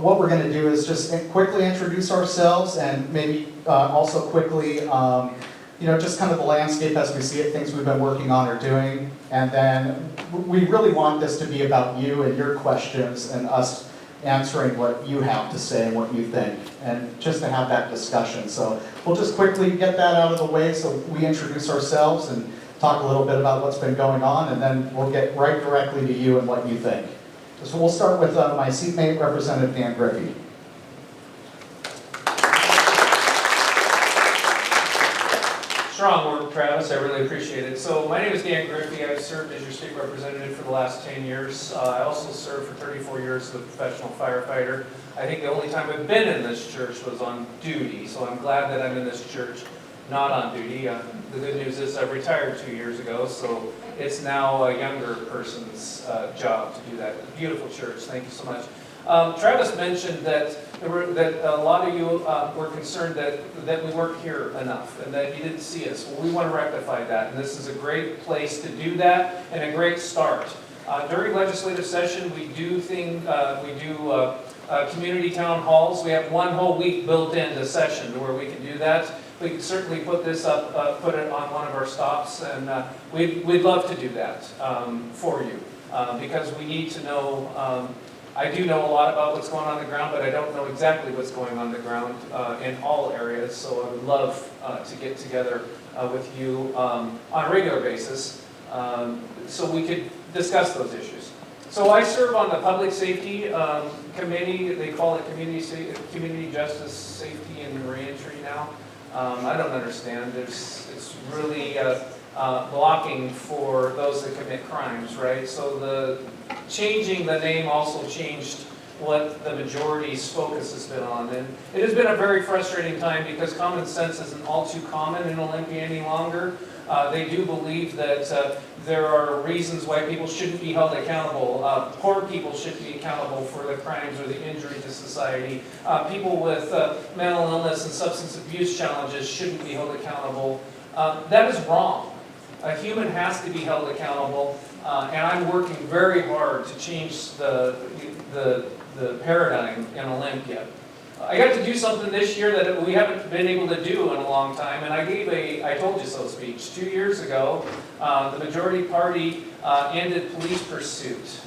what we're going to do is just quickly introduce ourselves and maybe also quickly, just kind of the landscape as we see it, things we've been working on or doing. And then we really want this to be about you and your questions and us answering what you have to say and what you think, and just to have that discussion. So we'll just quickly get that out of the way so we introduce ourselves and talk a little bit about what's been going on, and then we'll get right directly to you and what you think. So we'll start with my seatmate, Representative Dan Griffey. Strong work, Travis. I really appreciate it. So my name is Dan Griffey. I've served as your state representative for the last 10 years. I also served for 34 years as a professional firefighter. I think the only time I've been in this church was on duty, so I'm glad that I'm in this church not on duty. The good news is I retired 2 years ago, so it's now a younger person's job to do that. Beautiful church. Thank you so much. Travis mentioned that a lot of you were concerned that we weren't here enough and that you didn't see us. Well, we want to rectify that, and this is a great place to do that and a great start. During legislative session, we do community town halls. We have one whole week built into session where we can do that. We can certainly put this up, put it on one of our stops, and we'd love to do that for you because we need to know. I do know a lot about what's going on the ground, but I don't know exactly what's going on the ground in all areas. So I would love to get together with you on a regular basis so we could discuss those issues. So I serve on the Public Safety Committee. They call it Community Justice, Safety, and Reentry now. I don't understand. It's really blocking for those that commit crimes, right? So changing the name also changed what the majority's focus has been on. And it has been a very frustrating time because common sense isn't all too common in Olympia any longer. They do believe that there are reasons why people shouldn't be held accountable. Poor people shouldn't be accountable for the crimes or the injury to society. People with mental illness and substance abuse challenges shouldn't be held accountable. That is wrong. A human has to be held accountable, and I'm working very hard to change the paradigm in Olympia. I got to do something this year that we haven't been able to do in a long time, and I gave a I told you so speech 2 years ago. The majority party ended police pursuit.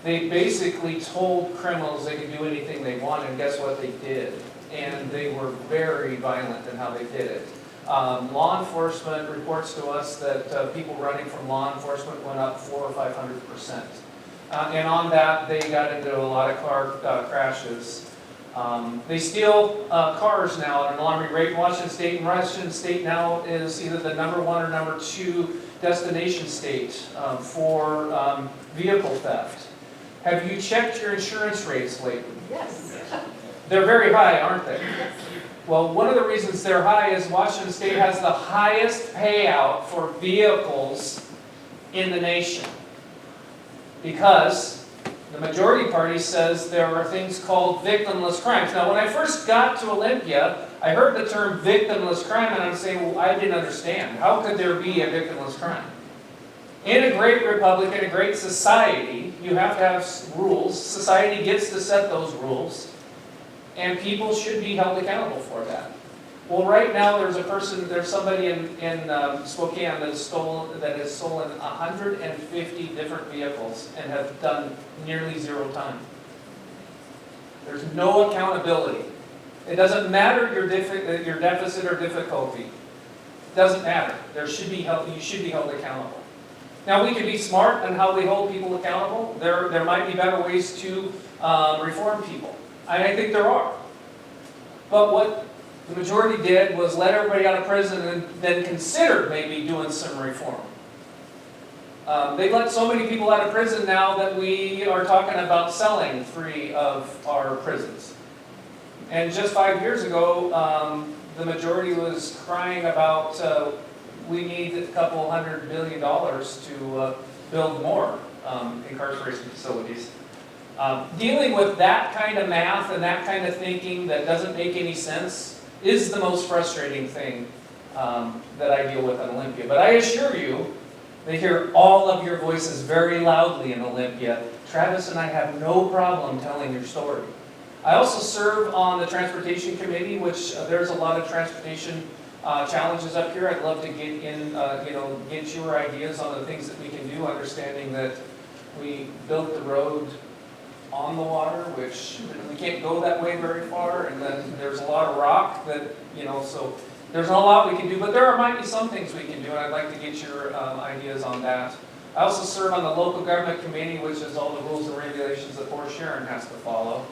They basically told criminals they could do anything they wanted, and guess what they did? And they were very violent in how they did it. Law enforcement reports to us that people running from law enforcement went up 400 or 500%. And on that, they got into a lot of car crashes. They steal cars now at an alarming rate in Washington State, and Washington State now is either the #1 or #2 destination state for vehicle theft. Have you checked your insurance rates lately? Yes. They're very high, aren't they? Yes. Well, one of the reasons they're high is Washington State has the highest payout for vehicles in the nation. Because the majority party says there are things called victimless crimes. Now, when I first got to Olympia, I heard the term victimless crime, and I'm saying, well, I didn't understand. How could there be a victimless crime? In a great republic, in a great society, you have to have rules. Society gets to set those rules. And people should be held accountable for that. Well, right now there's somebody in Spokane that has stolen 150 different vehicles and have done nearly 0 time. There's no accountability. It doesn't matter your deficit or difficulty. It doesn't matter. You should be held accountable. Now, we can be smart on how we hold people accountable. There might be better ways to reform people. I think there are. But what the majority did was let everybody out of prison and then considered maybe doing some reform. They've let so many people out of prison now that we are talking about selling 3 of our prisons. And just 5 years ago, the majority was crying about we need a couple $100 billion to build more incarceration facilities. Dealing with that kind of math and that kind of thinking that doesn't make any sense is the most frustrating thing that I deal with in Olympia. But I assure you They hear all of your voices very loudly in Olympia. Travis and I have no problem telling your story. I also serve on the Transportation Committee, which there's a lot of transportation challenges up here. I'd love to get in, get your ideas on the things that we can do, understanding that we built the road on the water, which we can't go that way very far, and then there's a lot of rock that, so there's not a lot we can do, but there might be some things we can do, and I'd like to get your ideas on that. I also serve on the Local Government Committee, which is all the rules and regulations that poor Sharon has to follow.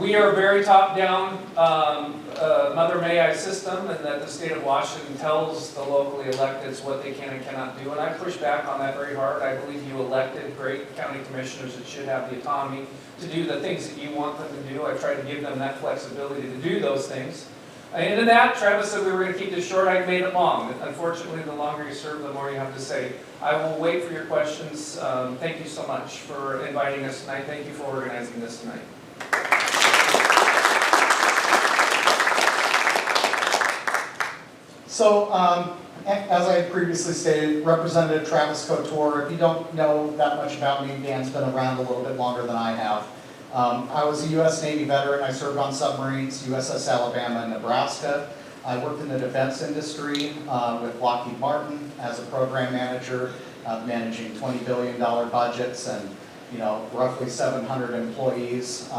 We are very top-down Mother May I system, and that the state of Washington tells the locally electeds what they can and cannot do, and I push back on that very hard. I believe you elected great county commissioners that should have the autonomy to do the things that you want them to do. I try to give them that flexibility to do those things. And in that, Travis said we were going to keep this short. I made it long. Unfortunately, the longer you serve, the more you have to say. I will wait for your questions. Thank you so much for inviting us tonight. Thank you for organizing this tonight. So, as I previously stated, Representative Travis Couture. If you don't know that much about me, Dan's been around a little bit longer than I have. I was a U.S. Navy veteran. I served on submarines, USS Alabama and Nebraska. I worked in the defense industry with Lockheed Martin as a program manager, managing $20 billion budgets and roughly 700 employees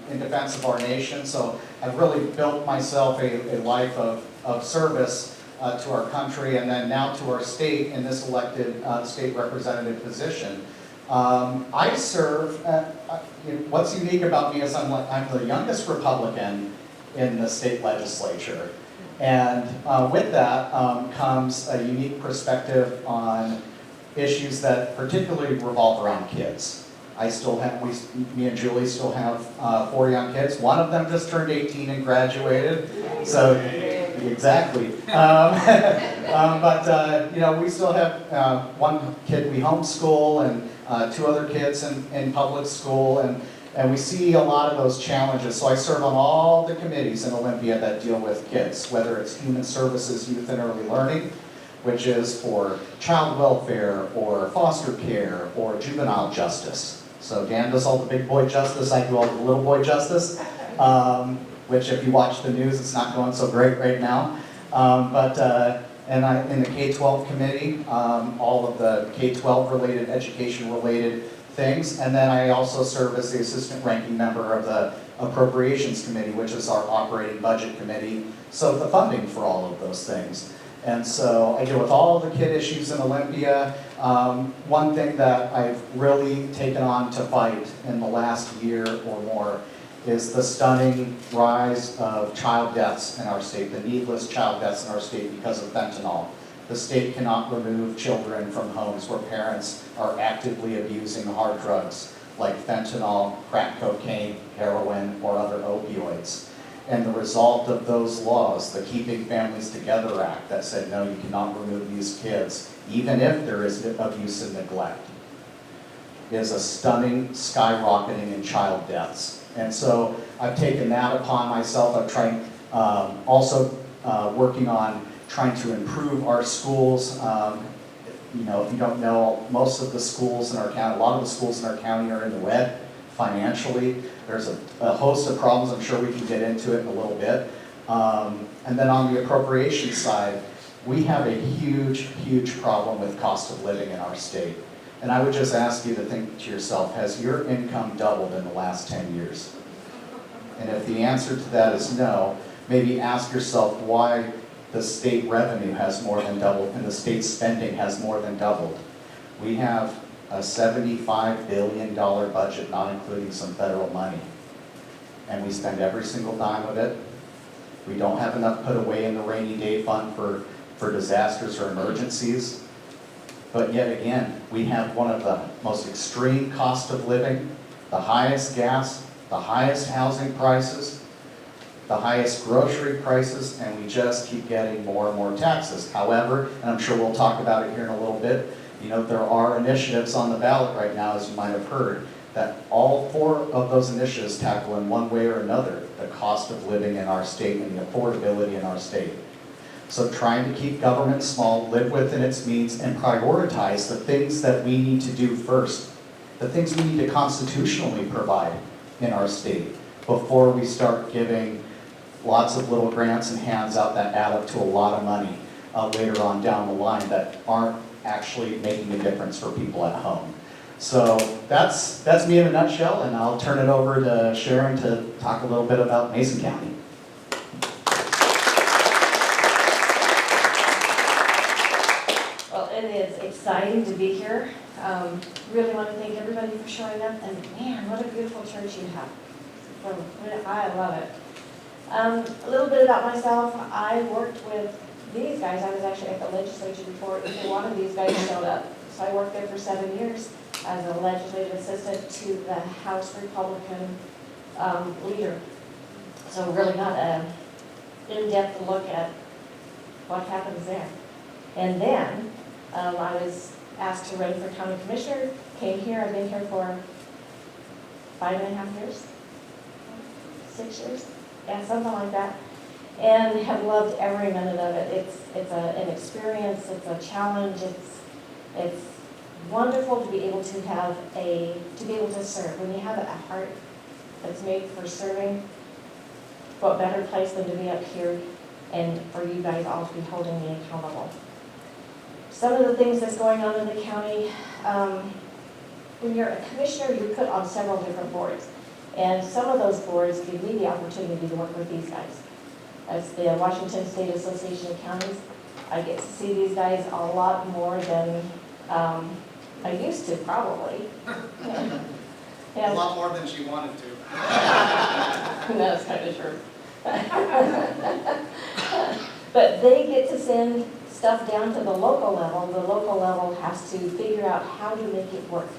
in defense of our nation. So I've really built myself a life of service to our country, and then now to our state in this elected state representative position. I serve, what's unique about me is I'm the youngest Republican in the state legislature. And with that comes a unique perspective on issues that particularly revolve around kids. I still have, me and Julie still have 4 young kids. One of them just turned 18 and graduated. So, exactly. But we still have one kid we homeschool and 2 other kids in public school, and we see a lot of those challenges. So I serve on all the committees in Olympia that deal with kids, whether it's Human Services, Youth and Early Learning, which is for child welfare or foster care or juvenile justice. So Dan does all the big boy justice, I do all the little boy justice, which if you watch the news, it's not going so great right now. And in the K-12 committee, all of the K-12 related, education related things. And then I also serve as the assistant ranking member of the Appropriations Committee, which is our operating budget committee. So the funding for all of those things. And so I deal with all the kid issues in Olympia. One thing that I've really taken on to fight in the last year or more is the stunning rise of child deaths in our state, the needless child deaths in our state because of fentanyl. The state cannot remove children from homes where parents are actively abusing hard drugs like fentanyl, crack cocaine, heroin, or other opioids. And the result of those laws, the Keeping Families Together Act that said, no, you cannot remove these kids, even if there is abuse and neglect, is a stunning skyrocketing in child deaths. And so I've taken that upon myself. I've tried also working on trying to improve our schools. If you don't know, most of the schools in our county, a lot of the schools in our county are in the red financially. There's a host of problems. I'm sure we can get into it in a little bit. And then on the appropriations side, we have a huge, huge problem with cost of living in our state. And I would just ask you to think to yourself, has your income doubled in the last 10 years? And if the answer to that is no, maybe ask yourself why the state revenue has more than doubled and the state spending has more than doubled. We have a $75 billion budget, not including some federal money. And we spend every single dime of it. We don't have enough put away in the rainy day fund for disasters or emergencies. But yet again, we have one of the most extreme cost of living, the highest gas, the highest housing prices, the highest grocery prices, and we just keep getting more and more taxes. However, and I'm sure we'll talk about it here in a little bit, there are initiatives on the ballot right now, as you might have heard, that all 4 of those initiatives tackle in one way or another the cost of living in our state and the affordability in our state. So trying to keep government small, live within its means, and prioritize the things that we need to do first, the things we need to constitutionally provide in our state before we start giving lots of little grants and hands out that add up to a lot of money later on down the line that aren't actually making a difference for people at home. So that's me in a nutshell, and I'll turn it over to Sharon to talk a little bit about Mason County. Well, it is exciting to be here. Really want to thank everybody for showing up, and man, what a beautiful church you have. I love it. A little bit about myself. I worked with these guys. I was actually at the legislature before either one of these guys showed up. So I worked there for 7 years as a legislative assistant to the House Republican leader. So really got an in-depth look at what happens there. And then I was asked to run for county commissioner, came here. I've been here for 5.5 years, 6 years, yeah, something like that. And have loved every minute of it. It's an experience, it's a challenge, it's wonderful to be able to serve. When you have a heart that's made for serving, what better place than to be up here and for you guys all to be holding me accountable. Some of the things that's going on in the county, when you're a commissioner, you're put on several different boards. And some of those boards give me the opportunity to work with these guys. As the Washington State Association of Counties, I get to see these guys a lot more than I used to, probably. A lot more than she wanted to. That's kind of true. But they get to send stuff down to the local level. The local level has to figure out how to make it work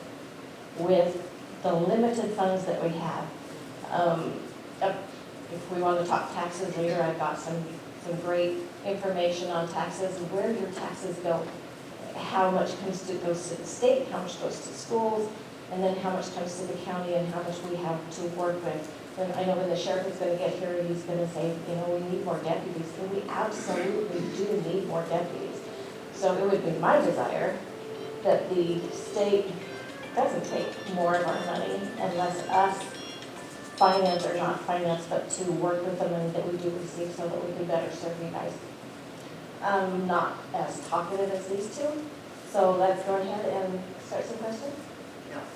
with the limited funds that we have. If we want to talk taxes later, I've got some great information on taxes and where your taxes go. How much goes to the state, how much goes to schools, and then how much comes to the county and how much we have to work with. And I know when the sheriff is going to get here, he's going to say, we need more deputies. And we absolutely do need more deputies. So it would be my desire that the state doesn't take more of our money unless us finance or not finance, but to work with them and that we do receive so that we can better serve you guys. I'm not as talkative as these two, so let's go ahead and start some questions.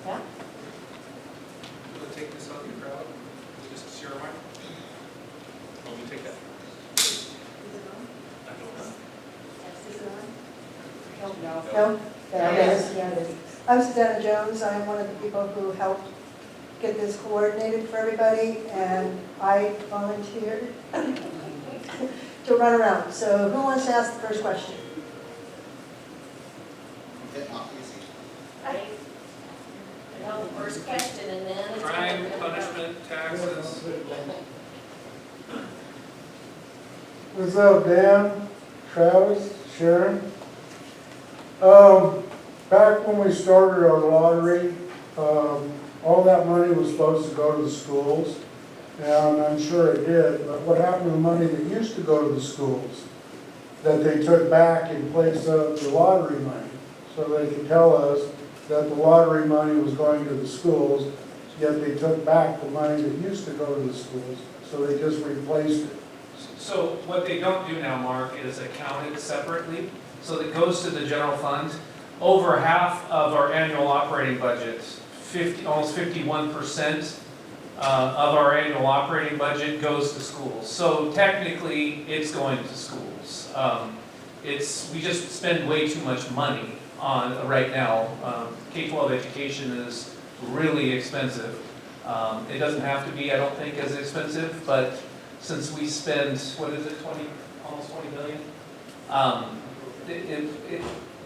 Yeah? We'll take this out of the crowd. Just share mine. Oh, we take that. I don't know. No? There it is. Yeah, it is. I'm Susanna Jones. I'm one of the people who helped get this coordinated for everybody, and I volunteered to run around. So who wants to ask the first question? No, the first question and then it's. Crime, punishment, taxes. What's up, Dan, Travis, Sharon? Back when we started our lottery, all that money was supposed to go to the schools, and I'm sure it did, but what happened to the money that used to go to the schools that they took back in place of the lottery money? So they could tell us that the lottery money was going to the schools, yet they took back the money that used to go to the schools, so they just replaced it. So what they don't do now, Mark, is account it separately. So that goes to the general fund. Over half of our annual operating budget, almost 51% of our annual operating budget goes to schools. So technically, it's going to schools. We just spend way too much money on right now. K-12 education is really expensive. It doesn't have to be, I don't think, as expensive, but since we spend, what is it, almost 20 million?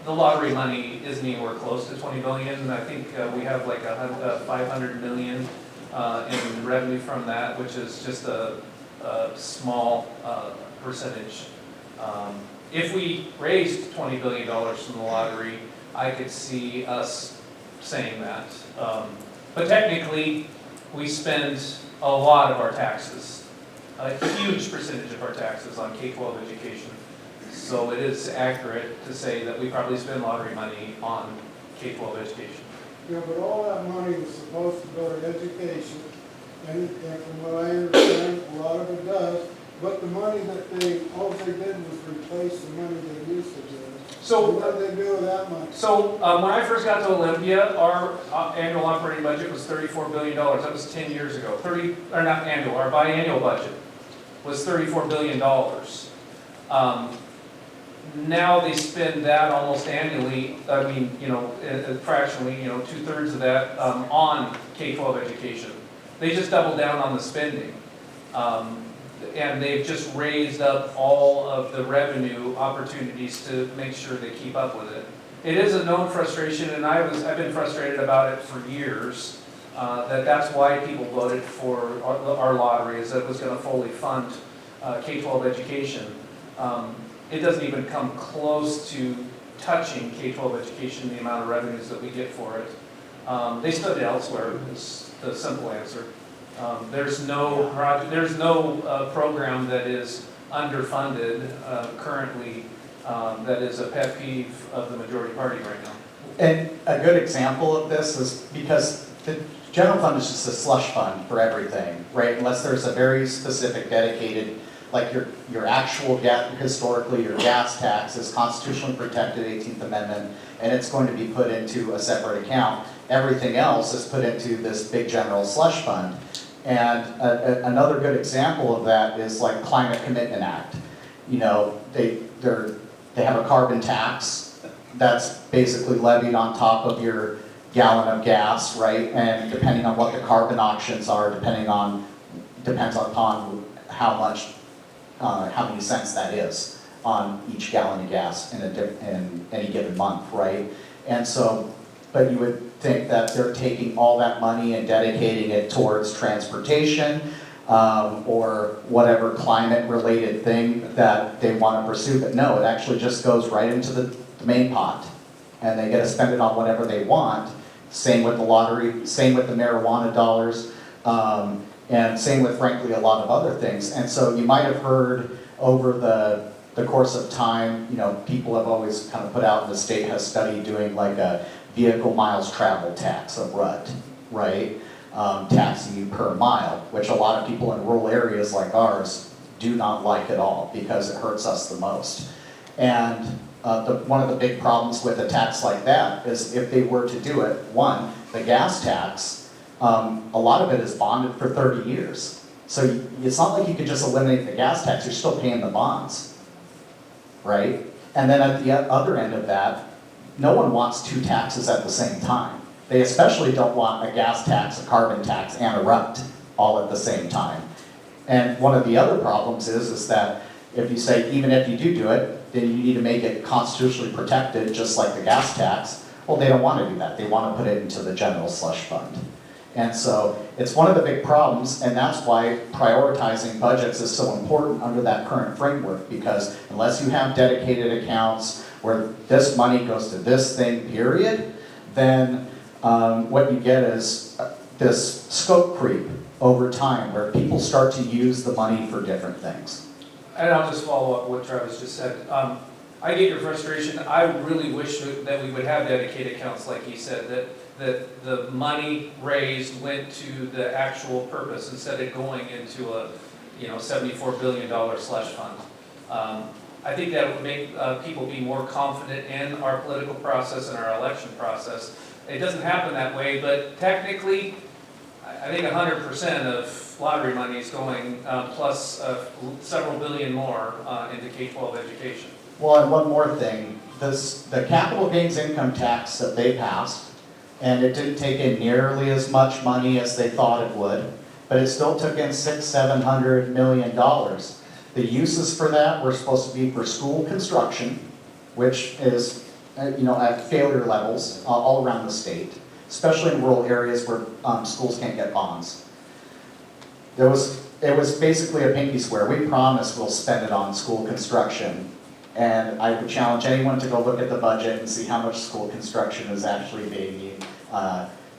The lottery money isn't anywhere close to 20 million. I think we have like 500 million in revenue from that, which is just a small percentage. If we raised $20 billion from the lottery, I could see us saying that. But technically, we spend a lot of our taxes, a huge percentage of our taxes on K-12 education. So it is accurate to say that we probably spend lottery money on K-12 education. Yeah, but all that money was supposed to go to education, and from what I understand, a lot of it does, but the money that all they did was replace the money they used to do. So- what did they do with that money? So when I first got to Olympia, our annual operating budget was $34 billion. That was 10 years ago. Not annual, our biannual budget was $34 billion. Now they spend that almost annually, I mean, fractionally, 2/3 of that on K-12 education. They just doubled down on the spending. And they've just raised up all of the revenue opportunities to make sure they keep up with it. It is a known frustration, and I've been frustrated about it for years, that's why people voted for our lottery, is that it was gonna fully fund K-12 education. It doesn't even come close to touching K-12 education, the amount of revenues that we get for it. They spend it elsewhere, is the simple answer. There's no program that is underfunded currently that is a pet peeve of the majority party right now. And a good example of this is because the general fund is just a slush fund for everything, right? Unless there's a very specific dedicated, like your actual historically, your gas tax is constitutionally protected, 18th Amendment, and it's going to be put into a separate account. Everything else is put into this big general slush fund. And another good example of that is like Climate Commitment Act. They have a carbon tax that's basically levied on top of your gallon of gas, right? And depending on what the carbon auctions are, depends upon how many cents that is on each gallon of gas in any given month, right? And so, but you would think that they're taking all that money and dedicating it towards transportation or whatever climate-related thing that they want to pursue. But no, it actually just goes right into the main pot, and they get to spend it on whatever they want. Same with the lottery, same with the marijuana dollars, and same with, frankly, a lot of other things. And so you might have heard over the course of time, people have always kind of put out, the state has studied doing like a vehicle miles traveled tax, a RUT, right? Taxing you per mile, which a lot of people in rural areas like ours do not like at all because it hurts us the most. And one of the big problems with a tax like that is if they were to do it, one, the gas tax, a lot of it is bonded for 30 years. So it's not like you could just eliminate the gas tax, you're still paying the bonds, right? And then at the other end of that, no one wants two taxes at the same time. They especially don't want a gas tax, a carbon tax, and a RUT all at the same time. And one of the other problems is that if you say, even if you do it, then you need to make it constitutionally protected, just like the gas tax. Well, they don't want to do that. They want to put it into the general slush fund. And so it's one of the big problems, and that's why prioritizing budgets is so important under that current framework, because unless you have dedicated accounts where this money goes to this thing, period, then what you get is this scope creep over time where people start to use the money for different things. And I'll just follow up what Travis just said. I get your frustration. I really wish that we would have dedicated accounts, like he said, that the money raised went to the actual purpose instead of going into a $74 billion slush fund. I think that would make people be more confident in our political process and our election process. It doesn't happen that way, but technically, I think 100% of lottery money is going plus several billion more into K-12 education. Well, and one more thing, the capital gains income tax that they passed, and it didn't take in nearly as much money as they thought it would, but it still took in $600–700 million. The uses for that were supposed to be for school construction, which is at failure levels all around the state, especially in rural areas where schools can't get bonds. It was basically a pinky swear. We promise we'll spend it on school construction. And I would challenge anyone to go look at the budget and see how much school construction is actually being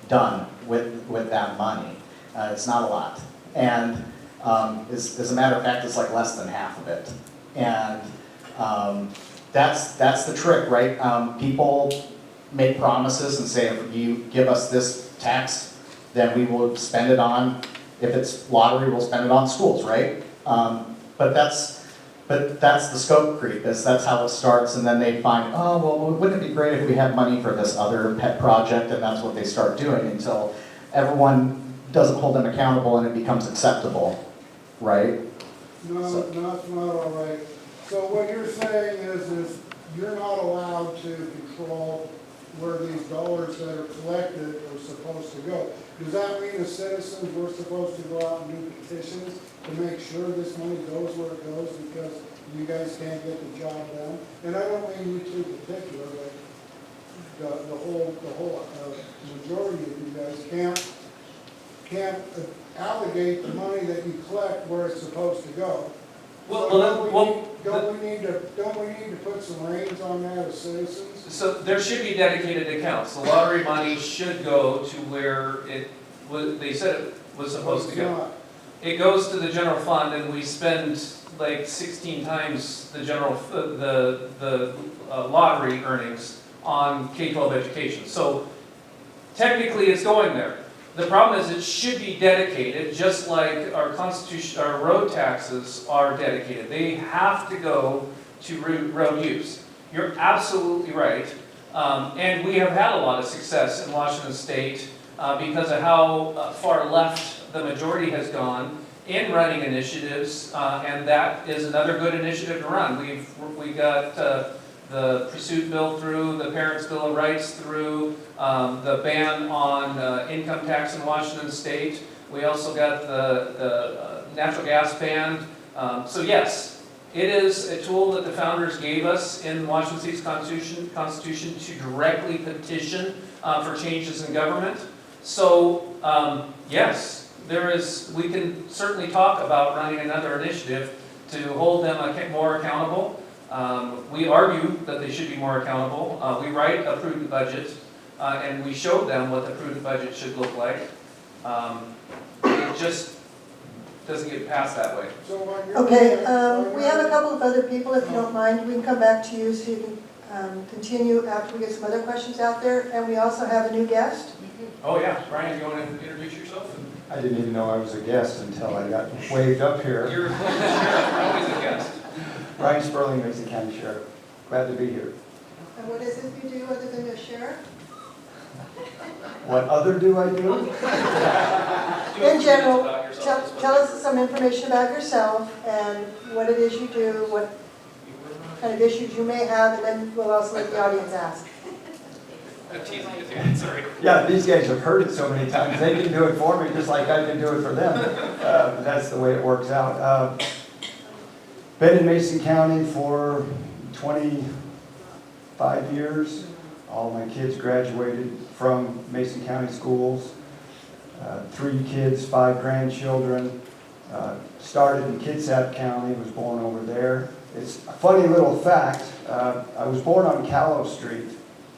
done with that money. It's not a lot. And as a matter of fact, it's like less than half of it. And That's the trick, right? People make promises and say, if you give us this tax, then we will spend it on, if it's lottery, we'll spend it on schools, right? But that's the scope creep, that's how it starts, and then they find, oh, well, wouldn't it be great if we had money for this other pet project, and that's what they start doing until everyone doesn't hold them accountable and it becomes acceptable, right? No, not all right. So what you're saying is you're not allowed to control where these dollars that are collected are supposed to go. Does that mean as citizens, we're supposed to go out and do petitions to make sure this money goes where it goes because you guys can't get the job done? And I don't mean you two in particular, but the whole majority of you guys can't allocate the money that you collect where it's supposed to go. Well, So don't we need to put some reins on that as citizens? So there should be dedicated accounts. The lottery money should go to where it was, they said it was supposed to go. It goes to the general fund, and we spend like 16 times the lottery earnings on K-12 education. So technically it's going there. The problem is it should be dedicated, just like our road taxes are dedicated. They have to go to road use. You're absolutely right. And we have had a lot of success in Washington State because of how far left the majority has gone in running initiatives, and that is another good initiative to run. We got the Pursuit Bill through, the Parents' Bill of Rights through, the ban on income tax in Washington State. We also got the natural gas ban. So yes, it is a tool that the founders gave us in Washington State's Constitution to directly petition for changes in government. So yes, we can certainly talk about running another initiative to hold them more accountable. We argue that they should be more accountable. We write a prudent budget, and we showed them what the prudent budget should look like. It just doesn't get passed that way. Okay, we have a couple of other people, if you don't mind. We can come back to you so you can continue after we get some other questions out there. And we also have a new guest. Oh yeah, Brian, you want to introduce yourself? I didn't even know I was a guest until I got waved up here. You're always a guest. Brian Spurling, Mason County Sheriff. Glad to be here. And what is it you do other than the sheriff? What other do I do? In general, tell us some information about yourself and what it is you do, what kind of issues you may have, and then we'll also let the audience ask. I'm teasing you, dude. Sorry. Yeah, these guys have heard it so many times. They can do it for me just like I can do it for them. That's the way it works out. Been in Mason County for 25 years. All my kids graduated from Mason County schools. 3 kids, 5 grandchildren. Started in Kitsap County, was born over there. It's a funny little fact. I was born on Callow Street,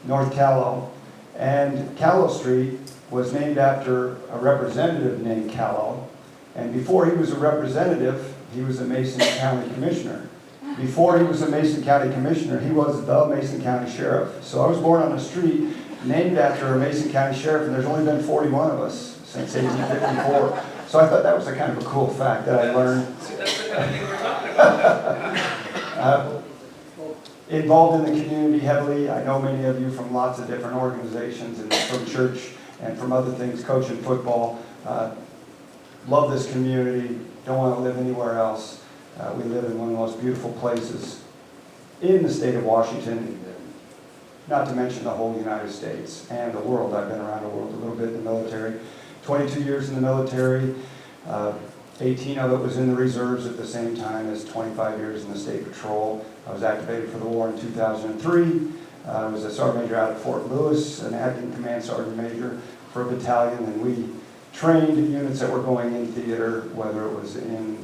North Callow, and Callow Street was named after a representative named Callow. And before he was a representative, he was a Mason County Commissioner. Before he was a Mason County Commissioner, he was the Mason County Sheriff. So I was born on a street named after a Mason County Sheriff, and there's only been 41 of us since 1854. So I thought that was a kind of a cool fact that I learned. That's the kind of thing we're talking about. Involved in the community heavily. I know many of you from lots of different organizations and from church and from other things, coaching football. Love this community. Don't want to live anywhere else. We live in one of the most beautiful places in the state of Washington, not to mention the whole United States and the world. I've been around the world a little bit in the military. 22 years in the military. 18 of it was in the reserves at the same time as 25 years in the State Patrol. I was activated for the war in 2003. I was a sergeant major out at Fort Lewis, an acting command sergeant major for a battalion, and we trained units that were going in theater, whether it was in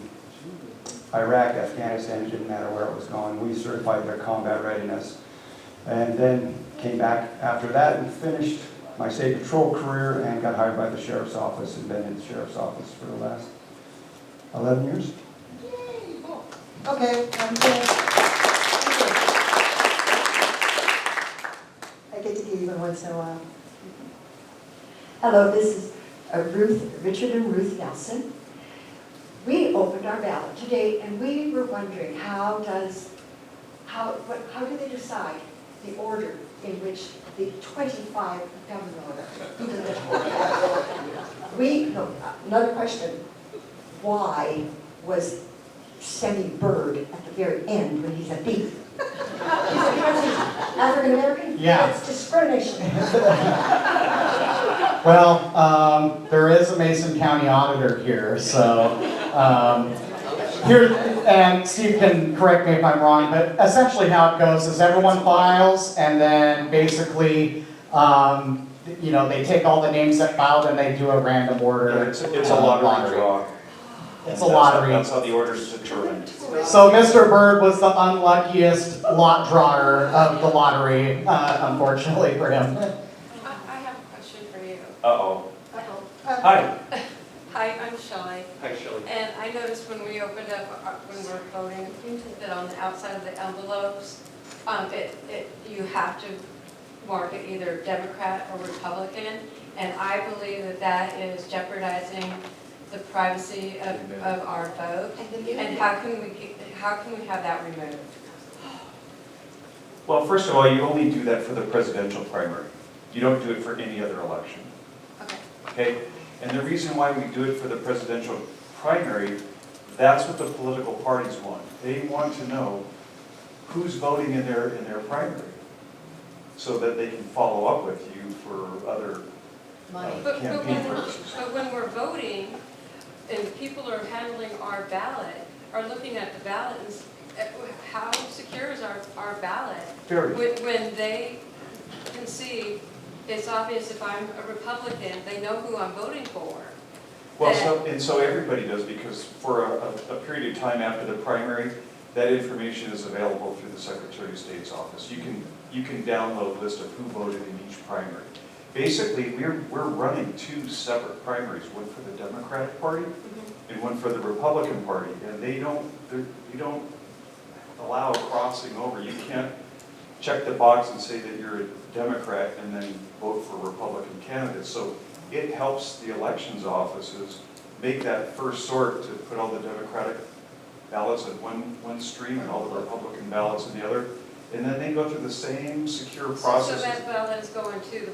Iraq, Afghanistan, it didn't matter where it was going. We certified their combat readiness. And then came back after that and finished my State Patrol career and got hired by the Sheriff's Office and been in the Sheriff's Office for the last 11 years. Okay, I'm good. even once in a while. Hello, this is Richard and Ruth Nelson. We opened our ballot today and we were wondering how do they decide the order in which the 25 governor another question, why was Sammy Bird at the very end when he's a thief? Because he's African American? Yeah. That's discrimination. Well, there is a Mason County auditor here, so, here, and Steve can correct me if I'm wrong, but essentially how it goes is everyone files, and then basically, they take all the names that filed and they do a random order. It's a lottery draw. It's a lottery. That's how the order is determined. So Mr. Bird was the unluckiest lot drawer of the lottery, unfortunately for him. I have a question for you. Uh-oh. Hi. Hi, I'm Shelley, Hi, Shelley. and I noticed when we opened up, when we were voting, that on the outside of the envelopes, you have to mark it either Democrat or Republican, and I believe that that is jeopardizing the privacy of our vote. And how can we have that removed? Well, first of all, you only do that for the presidential primary. You don't do it for any other election. Okay. Okay? And the reason why we do it for the presidential primary, that's what the political parties want. They want to know who's voting in their primary, so that they can follow up with you for other campaign purposes. But when we're voting, and people are handling our ballot, are looking at the ballot, and how secure is our ballot? Very. When they can see, it's obvious if I'm a Republican, they know who I'm voting for. Well, so everybody does, because for a period of time after the primary, that information is available through the Secretary of State's office. You can download a list of who voted in each primary. Basically, we're running two separate primaries, one for the Democratic Party and one for the Republican Party, and you don't allow crossing over. You can't check the box and say that you're a Democrat and then vote for Republican candidates. So it helps the elections offices make that first sort to put all the Democratic ballots in one stream and all the Republican ballots in the other, and then they go through the same secure process. So that ballot is going to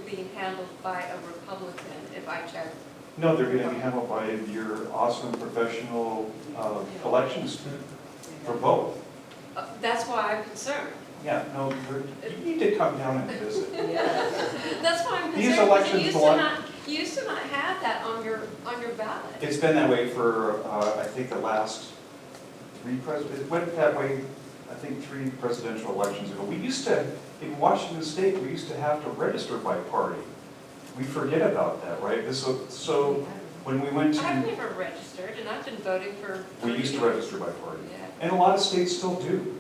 being handled by a Republican if I check? No, they're going to be handled by your awesome professional elections for both. That's why I'm concerned. Yeah, no, you need to come down and visit. That's why I'm concerned. These because elections you used to not have that on your ballot. It's been that way for, I think, the last it went that way, I think, 3 presidential elections ago. We used to, in Washington State, we used to have to register by party. We forget about that, right? So when we went I've to, never registered, and I've been voting for. we used to register by party. Yeah. And a lot of states still do.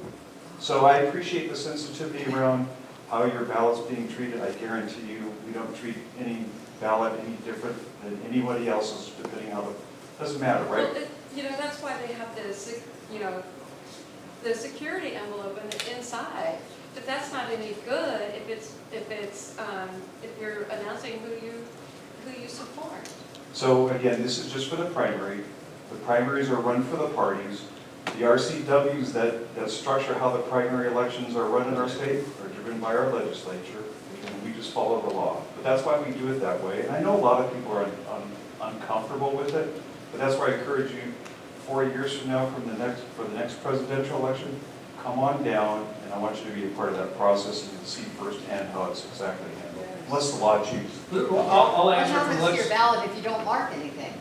So I appreciate the sensitivity around how your ballot's being treated. I guarantee you, we don't treat any ballot any different than anybody else's, depending on doesn't matter, right? Well, that's why they have this, the security envelope in the inside. But that's not any good if you're announcing who you support. So again, this is just for the primary. The primaries are run for the parties. The RCWs that structure how the primary elections are run in our state are driven by our legislature, and we just follow the law. But that's why we do it that way. And I know a lot of people are uncomfortable with it, but that's why I encourage you, 4 years from now, for the next presidential election, come on down, and I want you to be a part of that process and you'll see firsthand how it's exactly handled, unless the law changes. I'll What answer from happens to your ballot if you don't mark anything?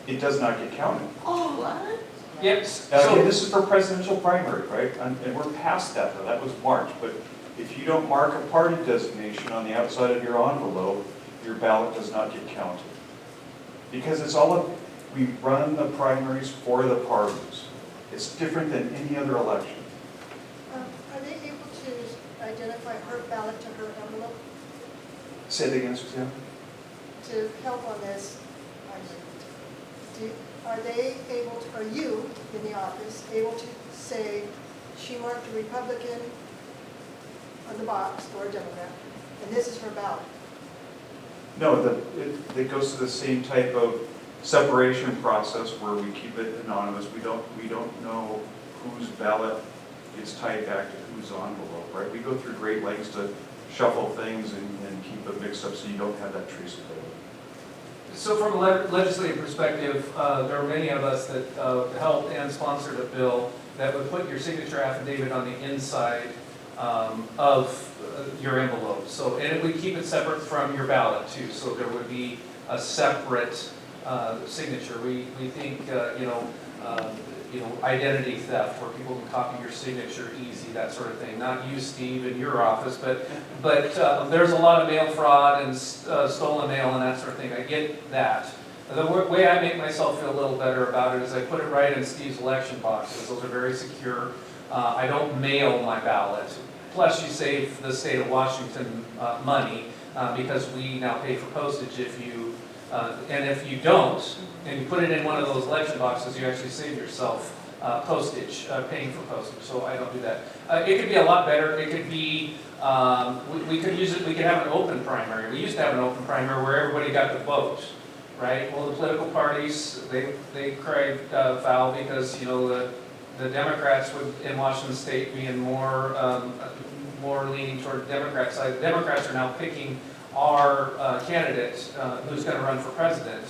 It does not get counted. Oh, what? Yes, Now, again, so, this is for presidential primary, right? And we're past that, though. That was March. But if you don't mark a party designation on the outside of your envelope, your ballot does not get counted. Because we run the primaries for the parties. It's different than any other election. Are they able to identify her ballot to her envelope Say that again, Suzanne? to help on this? Are they able to, are you in the office able to say she marked a Republican on the box or a Democrat, And this is for ballot. No, it goes to the same type of separation process where we keep it anonymous. We don't know whose ballot is tied back to whose envelope, right? We go through great lengths to shuffle things and keep it mixed up so you don't have that traceability. So from a legislative perspective, there are many of us that helped and sponsored a bill that would put your signature affidavit on the inside of your envelope. So, and it would keep it separate from your ballot too. So there would be a separate signature. We think, identity theft where people can copy your signature easy, that sort of thing. Not you, Steve, in your office, but there's a lot of mail fraud and stolen mail and that sort of thing. I get that. The way I make myself feel a little better about it is I put it right in Steve's election boxes. Those are very secure. I don't mail my ballot. Plus, you save the state of Washington money because we now pay for postage if you, and if you don't, and you put it in one of those election boxes, you actually save yourself postage, paying for postage. So I don't do that. It could be a lot better. It could be, we could use it, we could have an open primary. We used to have an open primary where everybody got to vote, right? Well, the political parties, they cried foul because, the Democrats would, in Washington State, being more leaning toward the Democrat side. The Democrats are now picking our candidate who's going to run for president.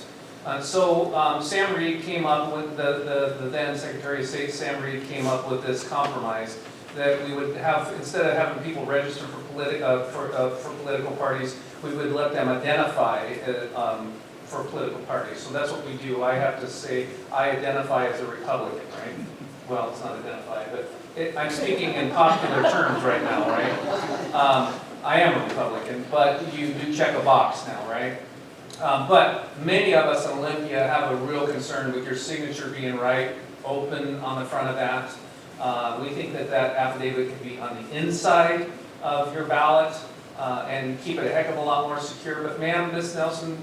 So Sam Reed came up with, the then Secretary of State, Sam Reed came up with this compromise that we would have, instead of having people register for political parties, we would let them identify for political parties. So that's what we do. I have to say, I identify as a Republican, right? Well, it's not identified, but I'm speaking in popular terms right now, right? I am a Republican, but you do check a box now, right? But many of us in Olympia have a real concern with your signature being right, open on the front of that. We think that affidavit can be on the inside of your ballot and keep it a heck of a lot more secure. But ma'am, Mrs. Nelson,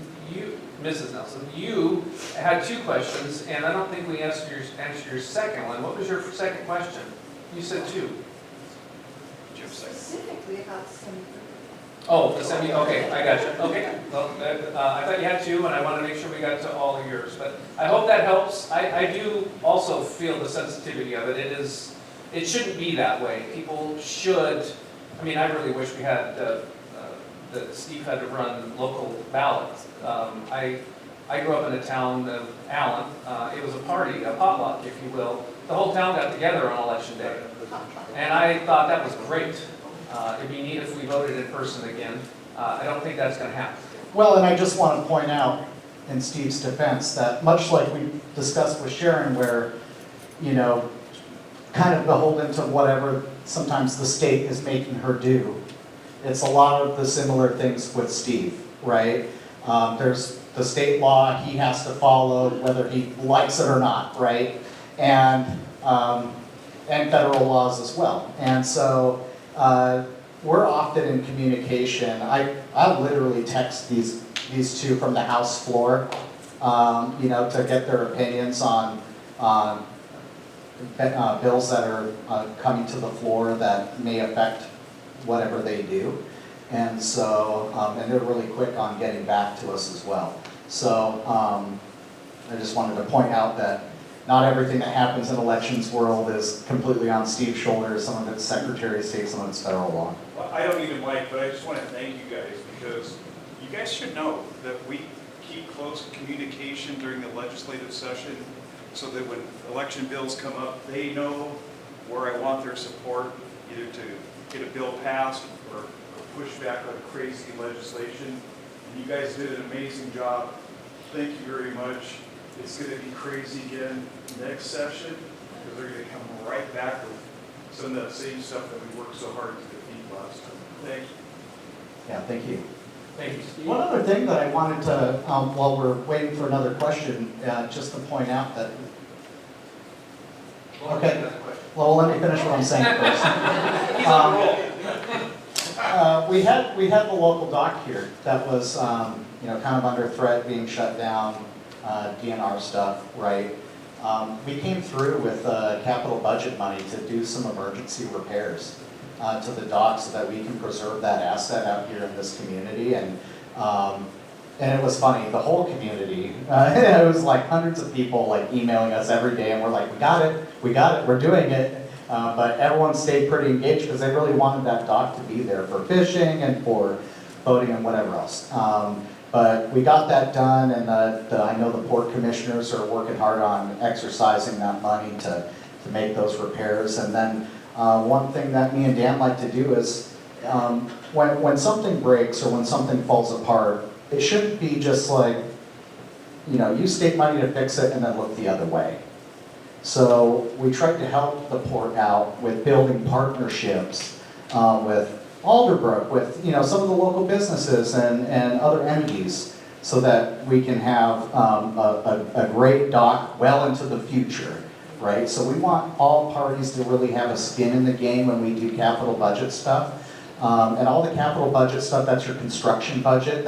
you had two questions, and I don't think we answered your second one. What was your second question? You said two. Specifically about semi-bird. Oh, the semi, okay, I got you. Okay, well, I thought you had two, and I want to make sure we got to all of yours. But I hope that helps. I do also feel the sensitivity of it. It shouldn't be that way. People should, I really wish we had, that Steve had to run local ballots. I grew up in a town of Allen. It was a party, a potluck, if you will. The whole town got together on election day. And I thought that was great. It'd be neat if we voted in person again. I don't think that's going to happen. Well, and I just want to point out, in Steve's defense, that much like we discussed with Sharon, where, kind of beholden to whatever sometimes the state is making her do, it's a lot of the similar things with Steve, right? There's the state law he has to follow, whether he likes it or not, right? And federal laws as well. And so we're often in communication. I literally text these two from the House floor, to get their opinions on bills that are coming to the floor that may affect whatever they do. And so, and they're really quick on getting back to us as well. So I just wanted to point out that not everything that happens in elections world is completely on Steve's shoulders. Some of it's Secretary of State, some of it's federal law. Well, I don't need a mic, but I just want to thank you guys because you guys should know that we keep close communication during the legislative session so that when election bills come up, they know where I want their support, either to get a bill passed or push back on crazy legislation. And you guys did an amazing job. Thank you very much. It's going to be crazy again next session because they're going to come right back with some of that same stuff that we worked so hard to defeat last time. Thank you. Yeah, thank you. Thank you, Steve. One other thing that I wanted to, while we're waiting for another question, just to point out that, okay, well, let me finish what I'm saying first. He's on a roll. We had the local dock here that was, kind of under threat, being shut down, DNR stuff, right? We came through with capital budget money to do some emergency repairs. to the dock so that we can preserve that asset out here in this community. And it was funny, the whole community, it was like hundreds of people like emailing us every day, and we're like, we got it, we're doing it. But everyone stayed pretty engaged because they really wanted that dock to be there for fishing and for boating and whatever else. But we got that done, and I know the port commissioners are working hard on exercising that money to make those repairs. And then one thing that me and Dan like to do is when something breaks or when something falls apart, it shouldn't be just like, use state money to fix it and then look the other way. So we tried to help the port out with building partnerships with Alderbrook, with some of the local businesses and other entities, so that we can have a great dock well into the future, right? So we want all parties to really have a skin in the game when we do capital budget stuff. And all the capital budget stuff, that's your construction budget,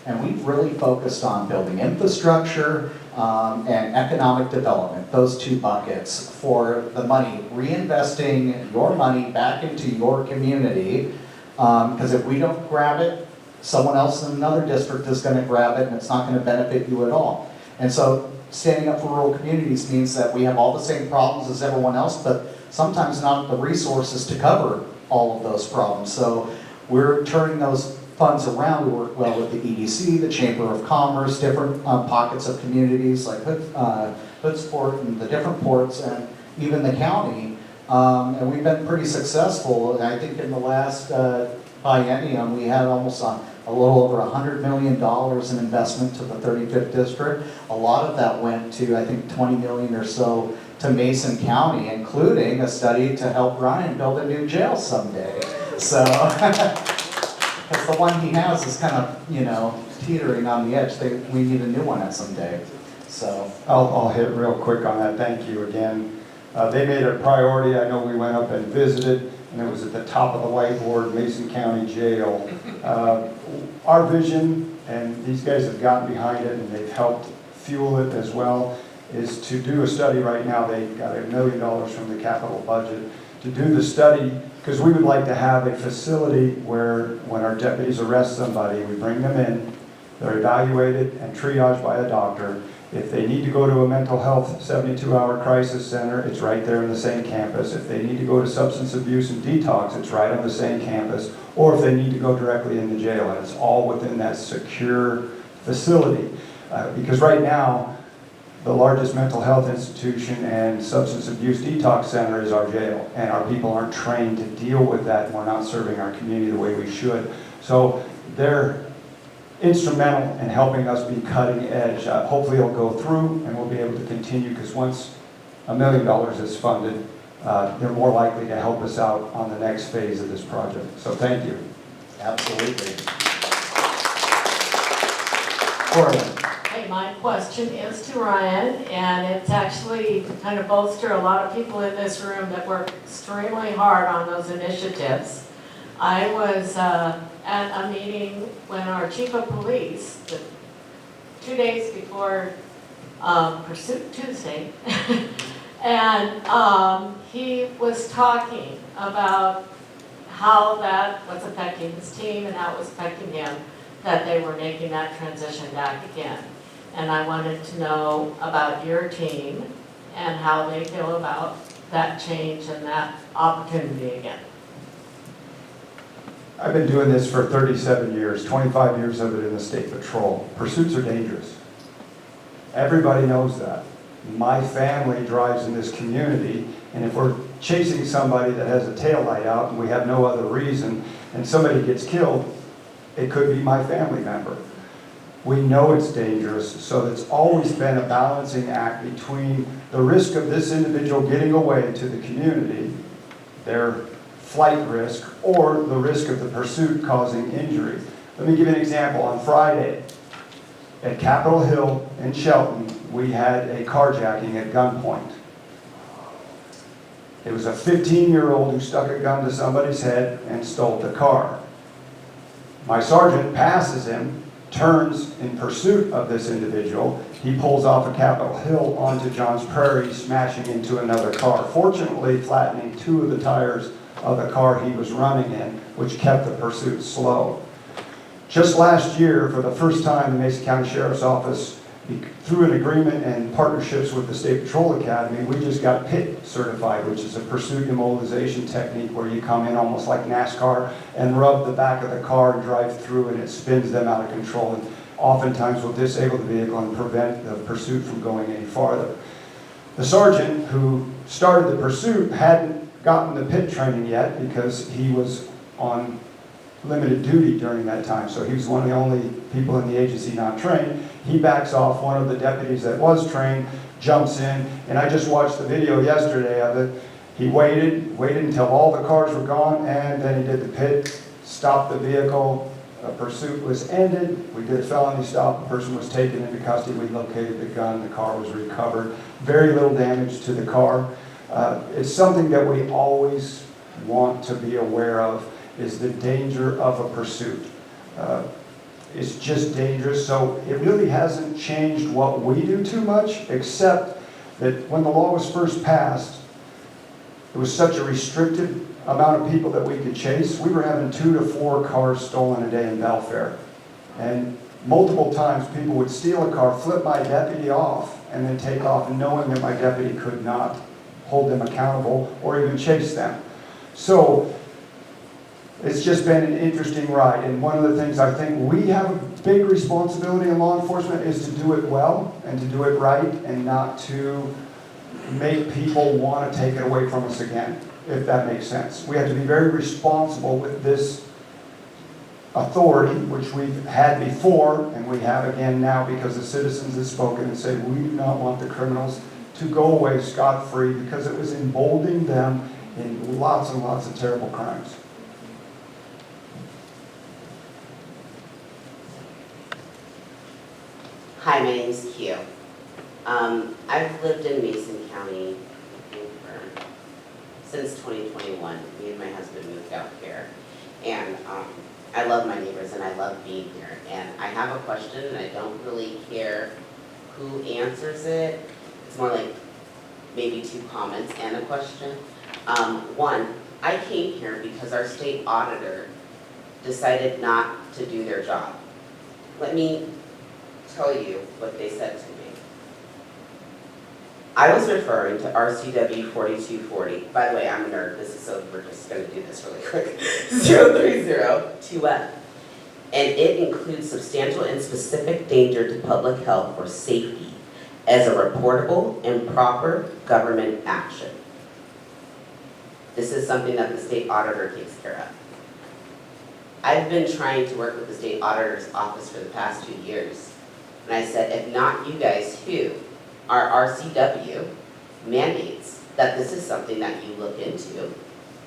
and we've really focused on building infrastructure and economic development, those two buckets for the money, reinvesting your money back into your community, because if we don't grab it, someone else in another district is going to grab it, and it's not going to benefit you at all. And so standing up for rural communities means that we have all the same problems as everyone else, but sometimes not the resources to cover all of those problems. So we're turning those funds around. We work well with the EDC, the Chamber of Commerce, different pockets of communities like Hoodsport and the different ports, and even the county. And we've been pretty successful. I think in the last biennium, we had almost a little over $100 million in investment to the 35th district. A lot of that went to, I think, 20 million or so to Mason County, including a study to help Ryan build a new jail someday. So, because the one he has is kind of, teetering on the edge. We need a new one at some day. So I'll hit real quick on that. Thank you again. They made it a priority. I know we went up and visited, and it was at the top of the whiteboard, Mason County Jail. Our vision, and these guys have gotten behind it, and they've helped fuel it as well, is to do a study right now. They got $1 million from the capital budget to do the study, because we would like to have a facility where when our deputies arrest somebody, we bring them in, they're evaluated and triaged by a doctor. If they need to go to a mental health 72-hour crisis center, it's right there in the same campus. If they need to go to substance abuse and detox, it's right on the same campus. Or if they need to go directly into jail, and it's all within that secure facility. Because right now, the largest mental health institution and substance abuse detox center is our jail. And our people aren't trained to deal with that, and we're not serving our community the way we should. So they're instrumental in helping us be cutting edge. Hopefully it'll go through and we'll be able to continue, because once $1 million is funded, they're more likely to help us out on the next phase of this project. So thank you. absolutely. Corbin. Hey, my question is to Ryan, and it's actually to kind of bolster a lot of people in this room that work extremely hard on those initiatives. I was at a meeting when our chief of police, 2 days before Pursuit Tuesday, and he was talking about how that was affecting his team and how it was affecting him, that they were making that transition back again. And I wanted to know about your team and how they feel about that change and that opportunity again. I've been doing this for 37 years, 25 years of it in the state patrol. Pursuits are dangerous. Everybody knows that. My family drives in this community, and if we're chasing somebody that has a taillight out and we have no other reason, and somebody gets killed, it could be my family member. We know it's dangerous, so it's always been a balancing act between the risk of this individual getting away to the community, their flight risk, or the risk of the pursuit causing injury. Let me give you an example. On Friday, at Capitol Hill in Shelton, we had a carjacking at gunpoint. It was a 15-year-old who stuck a gun to somebody's head and stole the car. My sergeant passes him, turns in pursuit of this individual. He pulls off of Capitol Hill onto Johns Prairie, smashing into another car, fortunately flattening 2 of the tires of the car he was running in, which kept the pursuit slow. Just last year, for the first time, the Mason County Sheriff's Office, through an agreement and partnerships with the State Patrol Academy, we just got PIT certified, which is a pursuit immobilization technique where you come in almost like NASCAR and rub the back of the car and drive through, and it spins them out of control. And oftentimes will disable the vehicle and prevent the pursuit from going any farther. The sergeant who started the pursuit hadn't gotten the PIT training yet because he was on limited duty during that time. So he was one of the only people in the agency not trained. He backs off. One of the deputies that was trained jumps in, and I just watched the video yesterday of it. He waited until all the cars were gone, and then he did the PIT, stopped the vehicle. A pursuit was ended. We did a felony stop. The person was taken into custody. We located the gun. The car was recovered. Very little damage to the car. It's something that we always want to be aware of, is the danger of a pursuit. It's just dangerous. So it really hasn't changed what we do too much, except that when the law was first passed, it was such a restricted amount of people that we could chase. We were having 2 to 4 cars stolen a day in Belfair. And multiple times people would steal a car, flip my deputy off, and then take off, knowing that my deputy could not hold them accountable or even chase them. So it's just been an interesting ride. And one of the things I think we have a big responsibility in law enforcement is to do it well and to do it right, and not to make people want to take it away from us again, if that makes sense. We have to be very responsible with this authority, which we've had before, and we have again now because the citizens have spoken and said we do not want the criminals to go away scot-free, because it was emboldening them in lots and lots of terrible crimes. Hi, my name's Q. I've lived in Mason County since 2021. Me and my husband moved out here. And I love my neighbors and I love being here. And I have a question, and I don't really care who answers it. It's more like maybe 2 comments and a question. One, I came here because our state auditor decided not to do their job. Let me tell you what they said to me. I was referring to RCW 4240. By the way, I'm a nerd. This is so we're just going to do this really quick. 0302F. And it includes substantial and specific danger to public health or safety as a reportable and proper government action. This is something that the state auditor takes care of. I've been trying to work with the state auditor's office for the past 2 years. And I said, if not you guys, who? Our RCW mandates that this is something that you look into.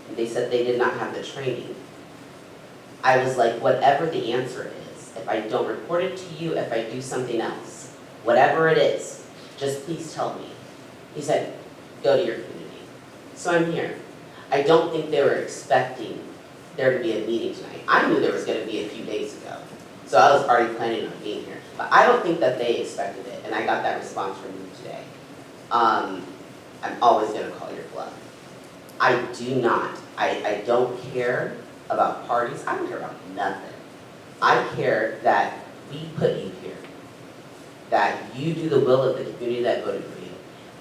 And they said they did not have the training. I was like, whatever the answer is, if I don't report it to you, if I do something else, whatever it is, just please tell me. He said, go to your community. So I'm here. I don't think they were expecting there to be a meeting tonight. I knew there was going to be a few days ago. So I was already planning on being here. But I don't think that they expected it, and I got that response from you today. I'm always going to call your bluff. I do not. I don't care about parties. I don't care about nothing. I care that we put you here, that you do the will of the community that voted for you.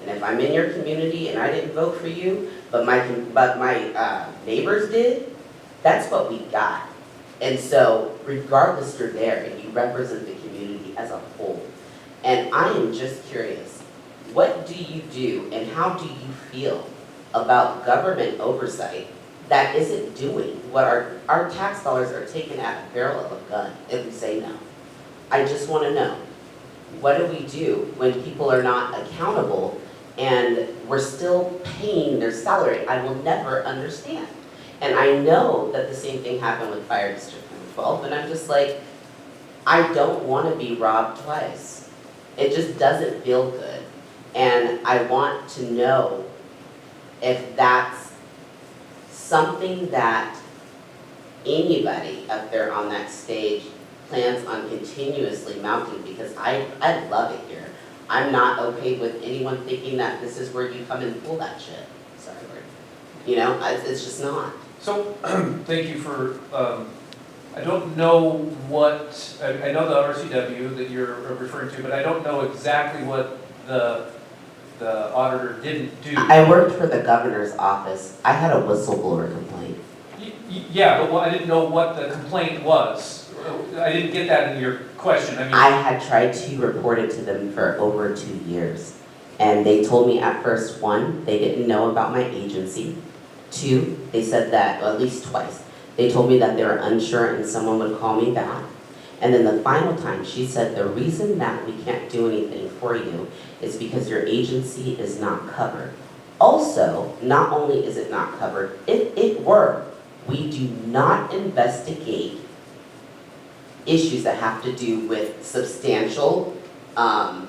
And if I'm in your community and I didn't vote for you, but my neighbors did, that's what we got. And so regardless, you're there and you represent the community as a whole. And I am just curious, what do you do and how do you feel about government oversight that isn't doing what our tax dollars are taken at a barrel of a gun if we say no? I just want to know, what do we do when people are not accountable and we're still paying their salary? I will never understand. And I know that the same thing happened with Fire District Number 12, and I'm just like, I don't want to be robbed twice. It just doesn't feel good. And I want to know if that's something that anybody up there on that stage plans on continuously mounting, because I love it here. I'm not okay with anyone thinking that this is where you come and pull that shit. Sorry, Lord. You know, it's just not. So, thank you for, I don't know what, I know the RCW that you're referring to, but I don't know exactly what the auditor didn't do. I worked for the governor's office. I had a whistleblower complaint. Yeah, but I didn't know what the complaint was. I didn't get that in your question. I mean, I had tried to report it to them for over 2 years. And they told me at first, 1, they didn't know about my agency. 2, they said that, well, at least twice, they told me that they were unsure and someone would call me back. And then the final time, she said, the reason that we can't do anything for you is because your agency is not covered. Also, not only is it not covered, if it were, we do not investigate issues that have to do with substantial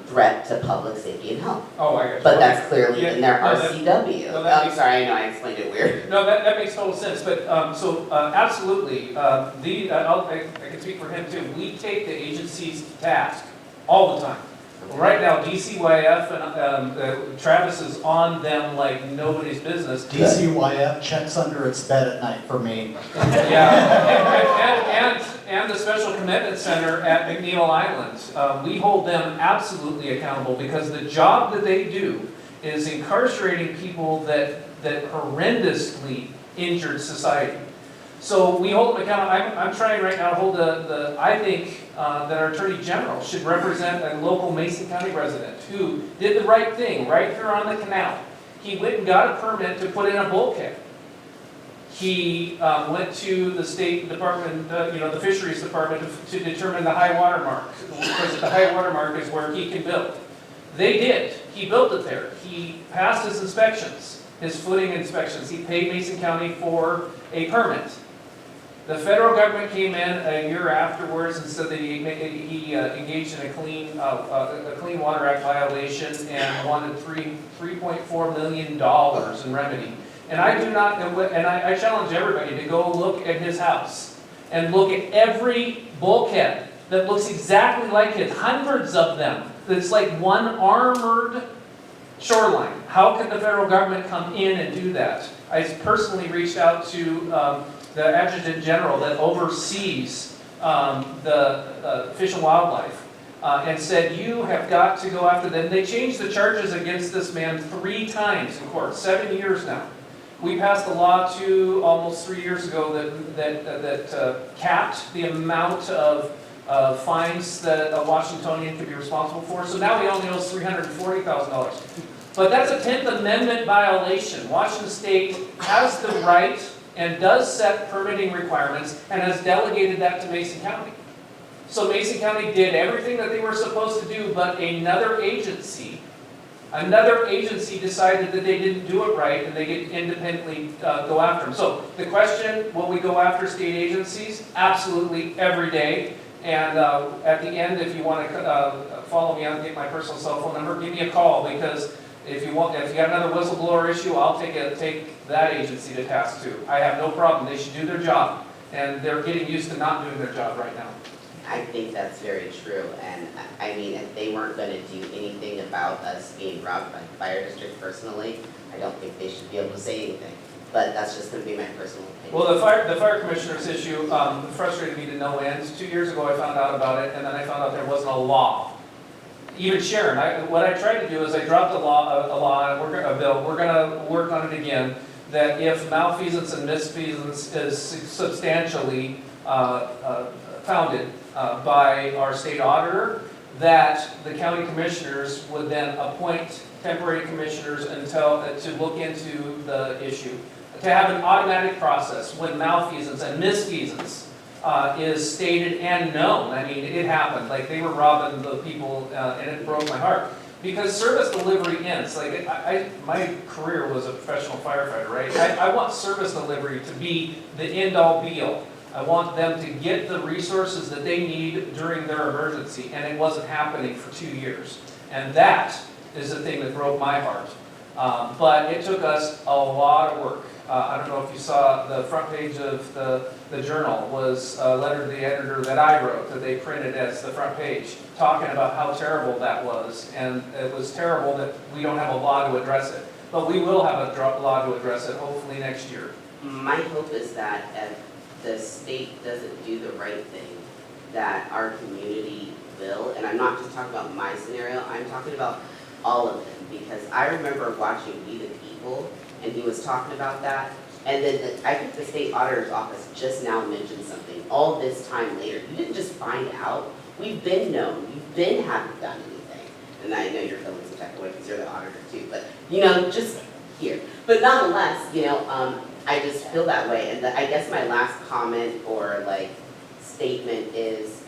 threat to public safety and health. oh, I got you. But that's clearly Yeah, in their no, that- RCW. no, that I'm makes- sorry, I know I explained it weird. No, that makes total sense, but, absolutely, I can speak for him too, we take the agencies to task all the time. Right now, DCYF and Travis is on them like nobody's business. DCYF checks under its bed at night for me. Yeah, and the Special Commitment Center at McNeil Island. We hold them absolutely accountable because the job that they do is incarcerating people that horrendously injured society. So we hold them accountable. I'm trying right now to hold I think that our Attorney General should represent a local Mason County resident who did the right thing right here on the canal. He went and got a permit to put in a bulkhead. He went to the State Department, the Fisheries Department to determine the high water mark, because the high water mark is where he can build. They did. He built it there. He passed his inspections, his footing inspections. He paid Mason County for a permit. The federal government came in a year afterwards and said that he engaged in a Clean Water Act violation and wanted $3.4 million in remedy. And I do not, and I challenge everybody to go look at his house and look at every bulkhead that looks exactly like his, hundreds of them. It's like one armored shoreline. How could the federal government come in and do that? I personally reached out to the Adjutant General that oversees the Fish and Wildlife and said, you have got to go after them. They changed the charges against this man 3 times in court, 7 years now. We passed a law almost 3 years ago that capped the amount of fines that a Washingtonian could be responsible for. So now he only owes $340,000. But that's a 10th Amendment violation. Washington State has the right and does set permitting requirements and has delegated that to Mason County. So Mason County did everything that they were supposed to do, but another agency decided that they didn't do it right and they could independently go after them. So the question, will we go after state agencies? Absolutely, every day. And at the end, if you want to follow me, I'll get my personal cell phone number, give me a call, because if you got another whistleblower issue, I'll take that agency to task too. I have no problem. They should do their job, and they're getting used to not doing their job right now. I think that's very true, and I mean, if they weren't going to do anything about us being robbed by the fire district personally, I don't think they should be able to say anything. But that's just going to be my personal opinion. Well, the fire commissioner's issue frustrated me to no end. 2 years ago, I found out about it, and then I found out there wasn't a law. Even Sharon, what I tried to do is I dropped a bill. We're going to work on it again. That if malfeasance and misfeasance is substantially founded by our state auditor, that the county commissioners would then appoint temporary commissioners to look into the issue. To have an automatic process when malfeasance and misfeasance is stated and known. I mean, it happened. Like, they were robbing the people, and it broke my heart. Because service delivery ends. Like, my career was a professional firefighter, right? I want service delivery to be the end-all, be-all. I want them to get the resources that they need during their emergency, and it wasn't happening for 2 years. And that is the thing that broke my heart. But it took us a lot of work. I don't know if you saw the front page of the journal was a letter to the editor that I wrote, that they printed as the front page, talking about how terrible that was. And it was terrible that we don't have a law to address it. But we will have a law to address it hopefully next year. My hope is that if the state doesn't do the right thing, that our community will, and I'm not just talking about my scenario, I'm talking about all of them, because I remember watching We the People, and he was talking about that, and then I think the state auditor's office just now mentioned something, all this time later, you didn't just find out, we've been known, you've been haven't done anything, and I know you're feeling some type of way because you're the auditor too, but, you know, just here. But nonetheless, you know, I just feel that way, and I guess my last comment or like statement is,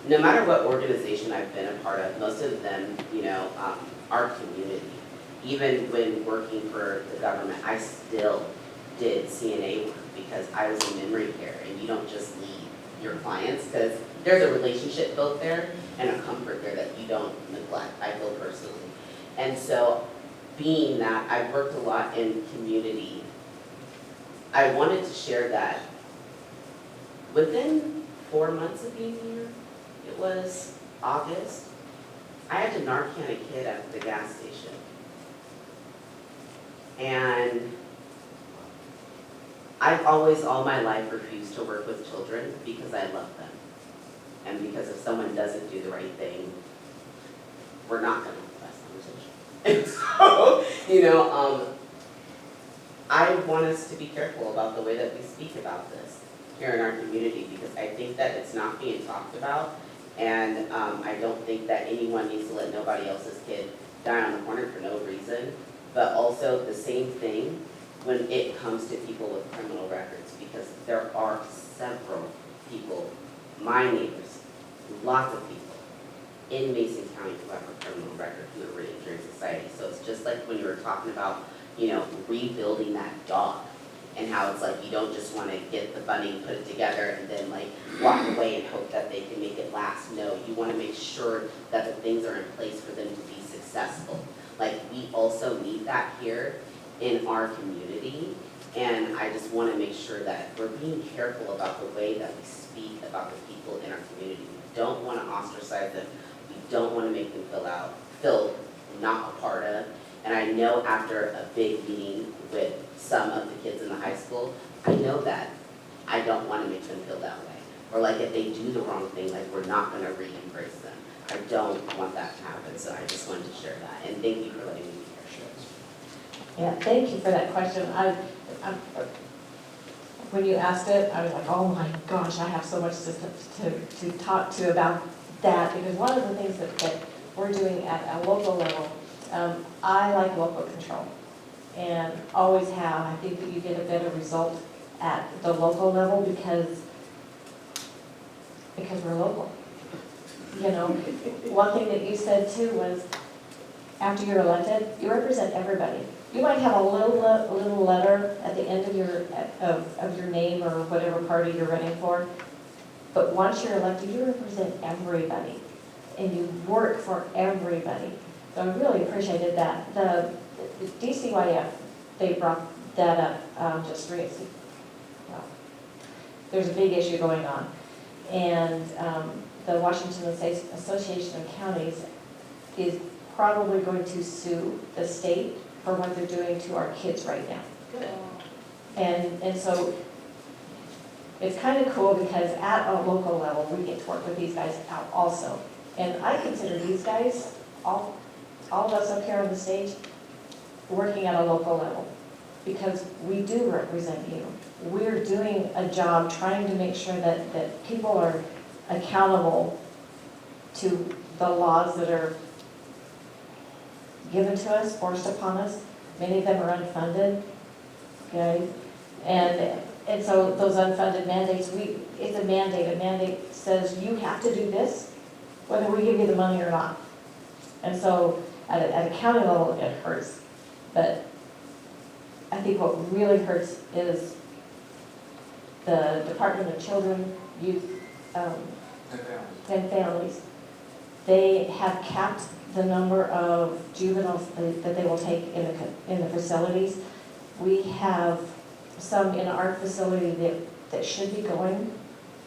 no matter what organization I've been a part of, most of them, you know, our community, even when working for the government, I still did CNA work because I was in memory care, and you don't just leave your clients, because there's a relationship built there and a comfort there that you don't neglect, I feel personally. And so, being that I've worked a lot in community, I wanted to share that within 4 months of being here, it was August, I had to Narcan a kid at the gas station. And I've always, all my life, refused to work with children because I love them. And because if someone doesn't do the right thing, we're not gonna have the best conversation. And so, you know, I want us to be careful about the way that we speak about this here in our community, because I think that it's not being talked about, and I don't think that anyone needs to let nobody else's kid die on the corner for no reason, but also the same thing when it comes to people with criminal records, because there are several people, my neighbors, lots of people in Mason County who have a criminal record who are re-entering society. So it's just like when you were talking about, you know, rebuilding that dog, and how it's like you don't just want to get the funding, put it together, and then like walk away and hope that they can make it last. No, you want to make sure that the things are in place for them to be successful. Like, we also need that here in our community, and I just want to make sure that we're being careful about the way that we speak about the people in our community. We don't want to ostracize them. We don't want to make them feel not a part of. And I know after a big meeting with some of the kids in the high school, I know that I don't want to make them feel that way. Or like if they do the wrong thing, like we're not going to re-embrace them. I don't want that to happen, so I just wanted to share that. And thank you for letting me be here. Yeah, thank you for that question. When you asked it, I was like, oh my gosh, I have so much to talk to about that, because one of the things that we're doing at a local level, I like local control, and always have. I think that you get a better result at the local level because we're local. You know, one thing that you said too was, after you're elected, you represent everybody. You might have a little letter at the end of your name or whatever party you're running for, but once you're elected, you represent everybody, and you work for everybody. So I really appreciated that. The DCYF, they brought that up just recently. Well, there's a big issue going on, and the Washington Association of Counties is probably going to sue the state for what they're doing to our kids right now. Good. And so it's kind of cool because at a local level, we get to work with these guys out also. And I consider these guys, all of us up here on the stage, working at a local level, because we do represent you. We're doing a job trying to make sure that people are accountable to the laws that are given to us, forced upon us. Many of them are unfunded, okay? And so those unfunded mandates, it's a mandate. A mandate says you have to do this, whether we give you the money or not. And so at a county level, it hurts. But I think what really hurts is the Department of Children, Youth, and Families. They have capped the number of juveniles that they will take in the facilities. We have some in our facility that should be going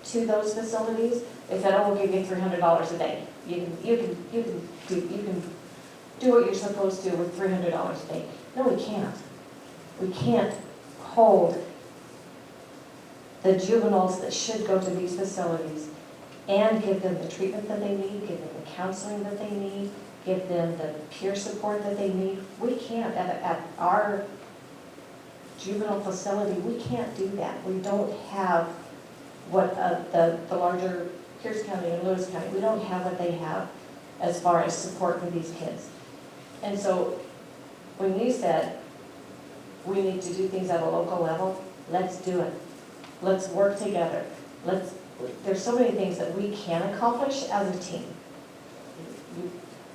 to those facilities. They said, oh, we'll give you $300 a day. You can do what you're supposed to with $300 a day. No, we can't. We can't hold the juveniles that should go to these facilities and give them the treatment that they need, give them the counseling that they need, give them the peer support that they need. We can't, at our juvenile facility, we can't do that. We don't have what the larger Pierce County and Lewis County, we don't have what they have as far as support for these kids. And so when you said we need to do things at a local level, let's do it. Let's work together. There's so many things that we can accomplish as a team.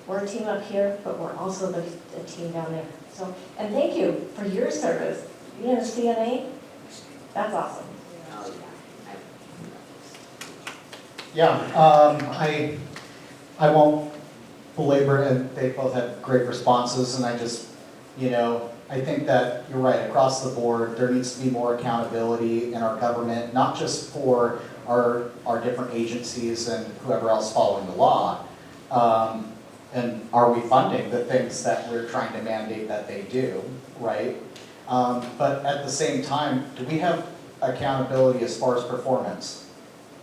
We're a team up here, but we're also the team down there. So, and thank you for your service. You in a CNA? That's awesome. Yeah, I won't belabor it. They both had great responses, and I just, I think that you're right, across the board, there needs to be more accountability in our government, not just for our different agencies and whoever else following the law. And are we funding the things that we're trying to mandate that they do, right? But at the same time, do we have accountability as far as performance?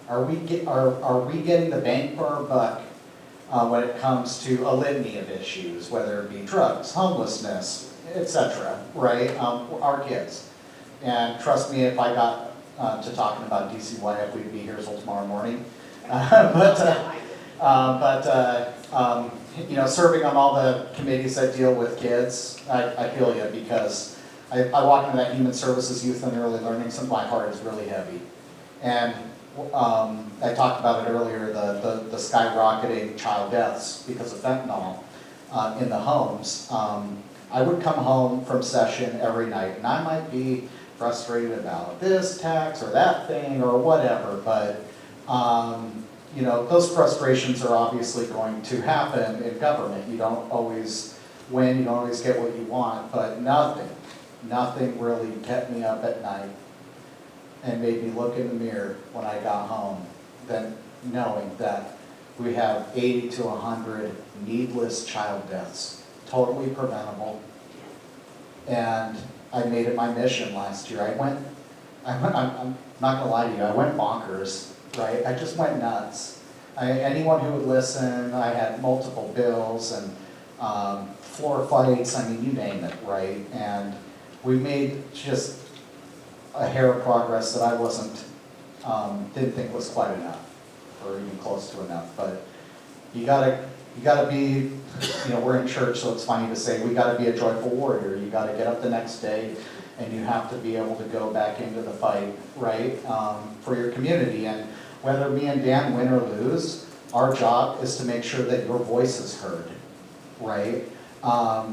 Are we getting the bang for our buck when it comes to a litany of issues, whether it be drugs, homelessness, etc., right? Our kids. And trust me, if I got to talking about DCYF, we'd be here till tomorrow morning. Serving on all the committees that deal with kids, I feel you, because I walk into that human services, youth and early learning, so my heart is really heavy. And I talked about it earlier, the skyrocketing child deaths because of fentanyl in the homes. I would come home from session every night, and I might be frustrated about this tax or that thing or whatever, but those frustrations are obviously going to happen in government. You don't always win, you don't always get what you want, but nothing really kept me up at night and made me look in the mirror when I got home than knowing that we have 80 to 100 needless child deaths, totally preventable. And I made it my mission last year. I'm not gonna lie to you, I went bonkers, right? I just went nuts. Anyone who would listen, I had multiple bills and floor fights, I mean, you name it, right? And we made just a hair of progress that I didn't think was quite enough, or even close to enough. But you gotta be, we're in church, so it's funny to say, we gotta be a joyful warrior. You gotta get up the next day, and you have to be able to go back into the fight, right, for your community. And whether me and Dan win or lose, our job is to make sure that your voice is heard, right?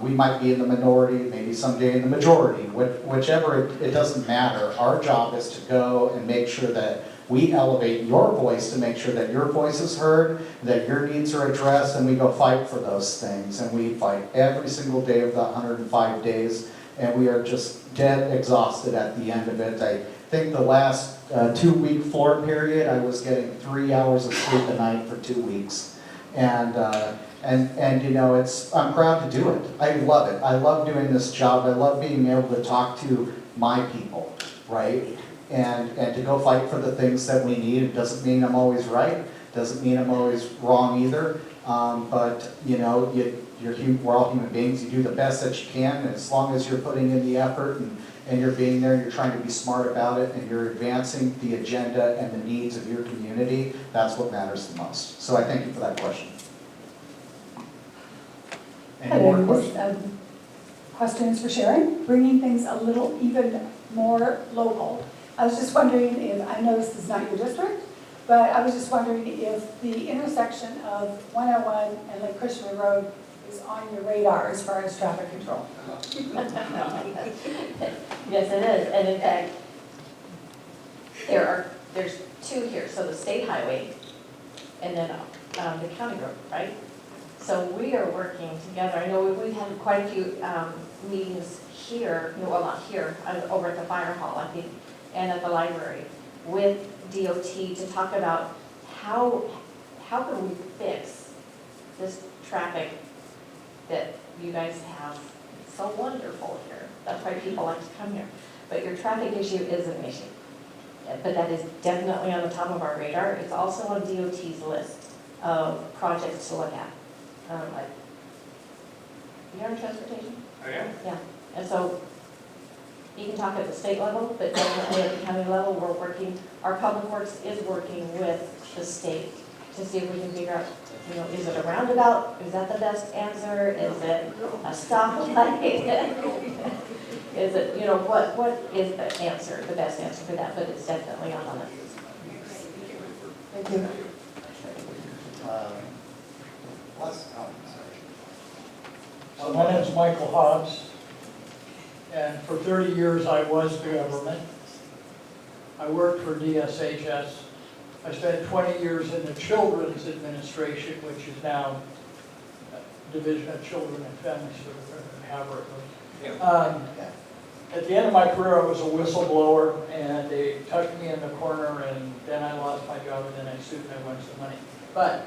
We might be in the minority, maybe someday in the majority, whichever, it doesn't matter. Our job is to go and make sure that we elevate your voice to make sure that your voice is heard, that your needs are addressed, and we go fight for those things. And we fight every single day of the 105 days, and we are just dead exhausted at the end of it. I think the last 2-week floor period, I was getting 3 hours of sleep a night for 2 weeks. And I'm proud to do it. I love it. I love doing this job. I love being able to talk to my people, right? And to go fight for the things that we need. It doesn't mean I'm always right. Doesn't mean I'm always wrong either. But we're all human beings. You do the best that you can, and as long as you're putting in the effort and you're being there, and you're trying to be smart about it, and you're advancing the agenda and the needs of your community, that's what matters the most. So I thank you for that question. Any more questions? Question is for Sharon, bringing things a little even more local. I was just wondering if, I know this is not your district, but I was just wondering if the intersection of 101 and Lake Christopher Road is on your radar as far as traffic control. Yes, it is. And in fact, there's two here. So the state highway and then the county road, right? So we are working together. I know we've had quite a few meetings here, well, not here, over at the fire hall, I think, and at the library with DOT to talk about how can we fix this traffic that you guys have so wonderful here. That's why people like to come here. But your traffic issue is an issue. But that is definitely on the top of our radar. It's also on DOT's list of projects to look at. Like, you're on transportation? I am. Yeah, and so you can talk at the state level, but definitely at the county level, we're working, our public works is working with the state to see if we can figure out, you know, is it a roundabout? Is that the best answer? Is it a stoplight? Is it, you know, what is the answer, the best answer for that? But it's definitely on the list. Thank you. My name's Michael Hobbs, and for 30 years I was the government. I worked for DSHS. I spent 20 years in the Children's Administration, which is now Division of Children and Families for Havertz. At the end of my career, I was a whistleblower, and they tucked me in the corner, and then I lost my job, and then I sued, and I won some money. But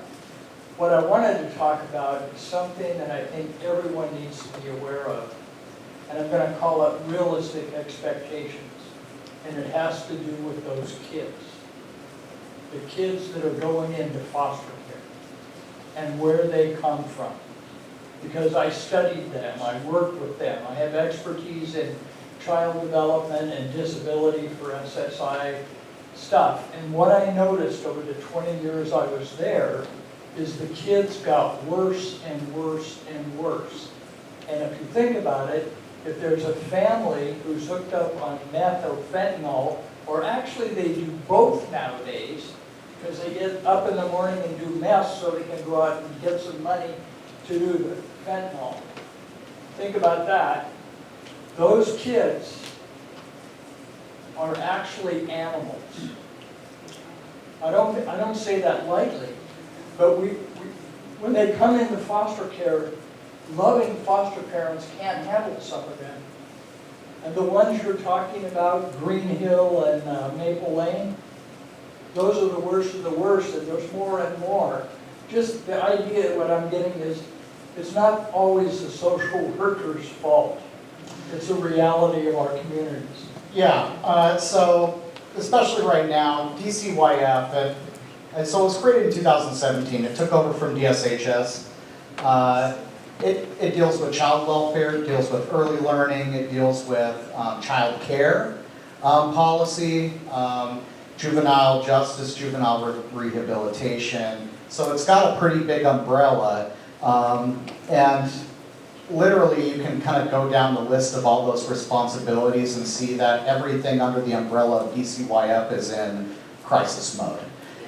what I wanted to talk about is something that I think everyone needs to be aware of, and I'm going to call it realistic expectations, and it has to do with those kids. The kids that are going into foster care, and where they come from. Because I studied them, I worked with them, I have expertise in child development and disability for SSI stuff. And what I noticed over the 20 years I was there is the kids got worse and worse and worse. And if you think about it, if there's a family who's hooked up on meth or fentanyl, or actually they do both nowadays, because they get up in the morning and do meth so they can go out and get some money to do the fentanyl. Think about that. Those kids are actually animals. I don't say that lightly, but when they come into foster care, loving foster parents can't handle some of them. And the ones you're talking about, Green Hill and Maple Lane, those are the worst of the worst, and there's more and more. Just the idea, what I'm getting is, it's not always the social worker's fault. It's a reality of our communities. Yeah, so especially right now, DCYF, and so it was created in 2017. It took over from DSHS. It deals with child welfare, it deals with early learning, it deals with child care policy, juvenile justice, juvenile rehabilitation. So it's got a pretty big umbrella. And literally, you can kind of go down the list of all those responsibilities and see that everything under the umbrella of DCYF is in crisis mode.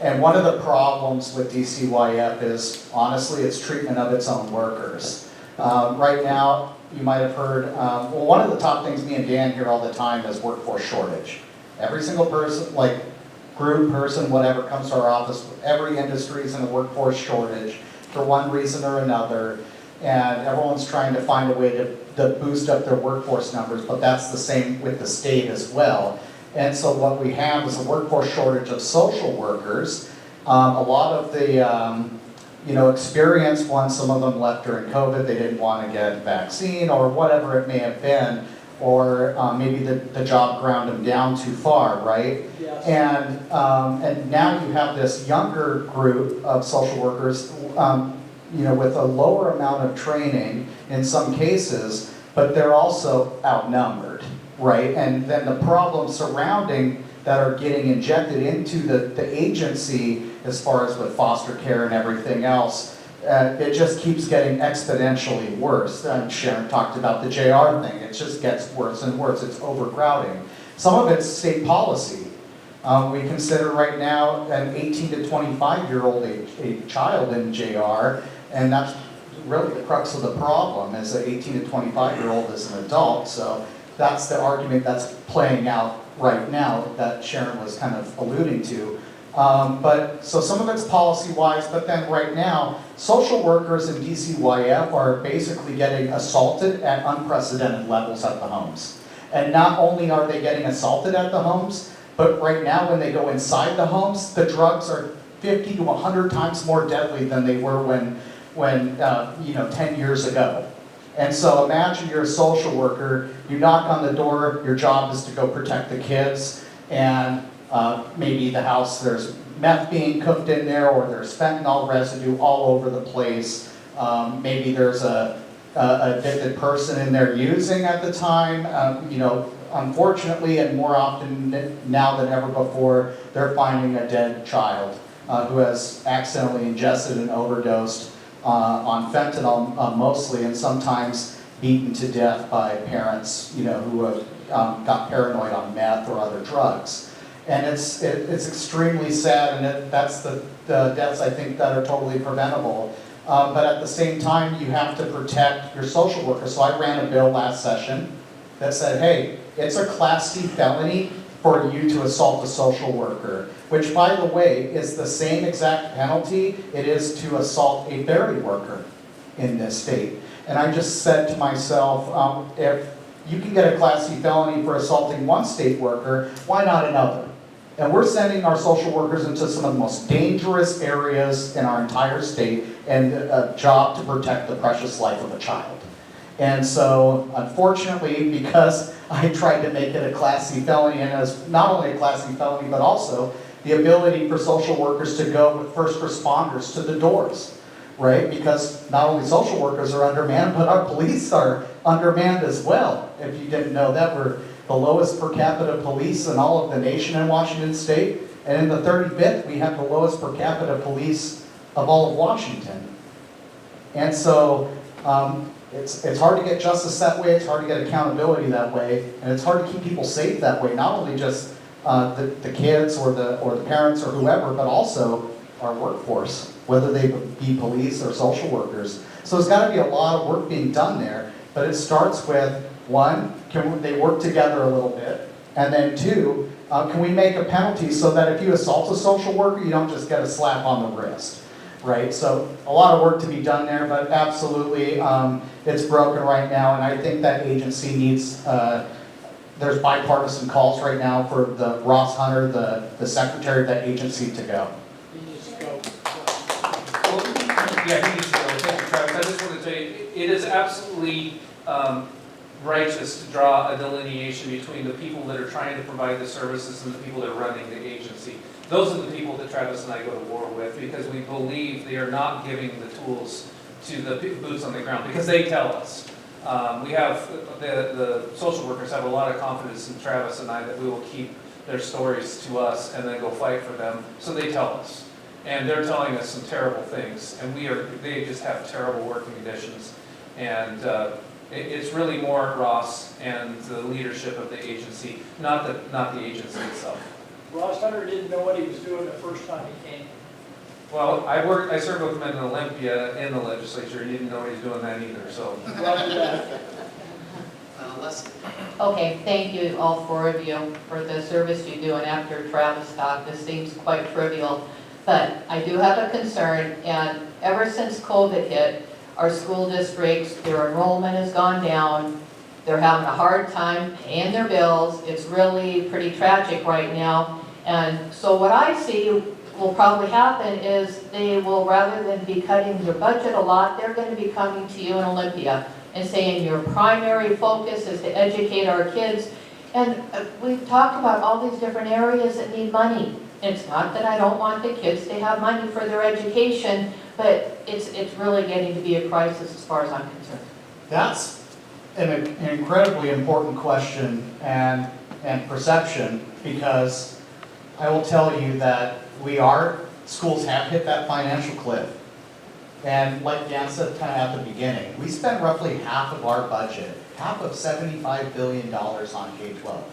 And one of the problems with DCYF is, honestly, its treatment of its own workers. Right now, you might have heard, well, one of the top things me and Dan hear all the time is workforce shortage. Every single person, like group, person, whatever, comes to our office, every industry is in a workforce shortage for one reason or another. And everyone's trying to find a way to boost up their workforce numbers, but that's the same with the state as well. And so what we have is a workforce shortage of social workers. A lot of the experienced ones, some of them left during COVID, they didn't want to get a vaccine or whatever it may have been, or maybe the job ground them down too far, right? Yes. And now you have this younger group of social workers with a lower amount of training in some cases, but they're also outnumbered, right? And then the problems surrounding that are getting injected into the agency as far as with foster care and everything else, it just keeps getting exponentially worse. And Sharon talked about the JR thing. It just gets worse and worse. It's overcrowding. Some of it's state policy. We consider right now an 18 to 25-year-old a child in JR, and that's really the crux of the problem, is that 18 to 25-year-old is an adult. So that's the argument that's playing out right now that Sharon was kind of alluding to. But so some of it's policy-wise, but then right now, social workers in DCYF are basically getting assaulted at unprecedented levels at the homes. And not only are they getting assaulted at the homes, but right now when they go inside the homes, the drugs are 50 to 100 times more deadly than they were when when, 10 years ago. And so imagine you're a social worker, you knock on the door, your job is to go protect the kids, and maybe the house, there's meth being cooked in there, or there's fentanyl residue all over the place. Maybe there's a addicted person in there using at the time. Unfortunately, and more often now than ever before, they're finding a dead child who has accidentally ingested and overdosed on fentanyl mostly, and sometimes beaten to death by parents, who have got paranoid on meth or other drugs. And it's extremely sad, and that's the deaths I think that are totally preventable. But at the same time, you have to protect your social worker. So I ran a bill last session that said, hey, it's a Class C felony for you to assault a social worker, which, by the way, is the same exact penalty it is to assault a dairy worker in this state. And I just said to myself, if you can get a Class C felony for assaulting one state worker, why not another? And we're sending our social workers into some of the most dangerous areas in our entire state, and a job to protect the precious life of a child. And so, unfortunately, because I tried to make it a Class C felony, and as not only a Class C felony, but also the ability for social workers to go with first responders to the doors, right? Because not only social workers are undermanned, but our police are undermanned as well. If you didn't know that, we're the lowest per capita police in all of the nation in Washington State. And in the 35th, we have the lowest per capita police of all of Washington. And so it's hard to get justice that way, it's hard to get accountability that way, and it's hard to keep people safe that way, not only just the kids or the parents or whoever, but also our workforce, whether they be police or social workers. So there's got to be a lot of work being done there, but it starts with, one, can they work together a little bit? And then two, can we make a penalty so that if you assault a social worker, you don't just get a slap on the wrist, right? So a lot of work to be done there, but absolutely it's broken right now, and I think that agency needs, there's bipartisan calls right now for the Ross Hunter, the secretary of that agency, to go. He needs to go. Well, yeah, he needs to go. Thank you, Travis. I just want to say, it is absolutely righteous to draw a delineation between the people that are trying to provide the services and the people that are running the agency. Those are the people that Travis and I go to war with, because we believe they are not giving the tools to the boots on the ground, because they tell us. We have, the social workers have a lot of confidence in Travis and I that we will keep their stories to us and then go fight for them, so they tell us. And they're telling us some terrible things, and they just have terrible working conditions. And it's really more Ross and the leadership of the agency, not the agency itself. Ross Hunter didn't know what he was doing the first time he came. Well, I served with him in Olympia in the legislature. He didn't know he was doing that either, so. Okay, thank you, all four of you, for the service you do. And after Travis talked, this seems quite trivial, but I do have a concern. And ever since COVID hit, our school districts, their enrollment has gone down. They're having a hard time paying their bills. It's really pretty tragic right now. And so what I see will probably happen is they will, rather than be cutting their budget a lot, they're going to be coming to you in Olympia and saying your primary focus is to educate our kids. And we've talked about all these different areas that need money. It's not that I don't want the kids to have money for their education, but it's really getting to be a crisis as far as I'm concerned. That's an incredibly important question and perception, because I will tell you that schools have hit that financial cliff. And like Dan said kind of at the beginning, we spend roughly half of our budget, half of $75 billion on K-12.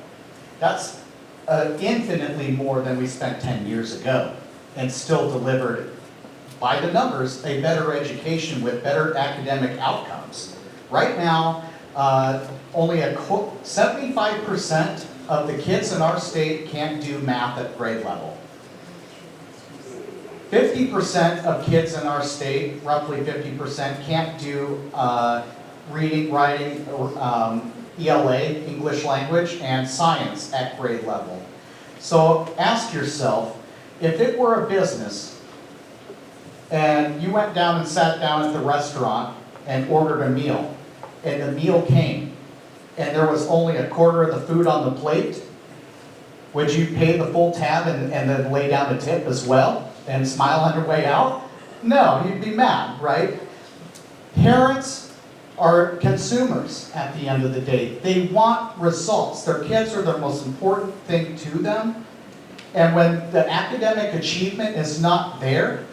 That's infinitely more than we spent 10 years ago, and still delivered, by the numbers, a better education with better academic outcomes. Right now, only 75% of the kids in our state can't do math at grade level. 50% of kids in our state, roughly 50%, can't do reading, writing, ELA, English language, and science at grade level. So ask yourself, if it were a business, and you went down and sat down at the restaurant and ordered a meal, and the meal came, and there was only a quarter of the food on the plate, would you pay the full tab and then lay down the tip as well and smile on your way out? No, you'd be mad, right? Parents are consumers at the end of the day. They want results. Their kids are the most important thing to them. And when the academic achievement is not there,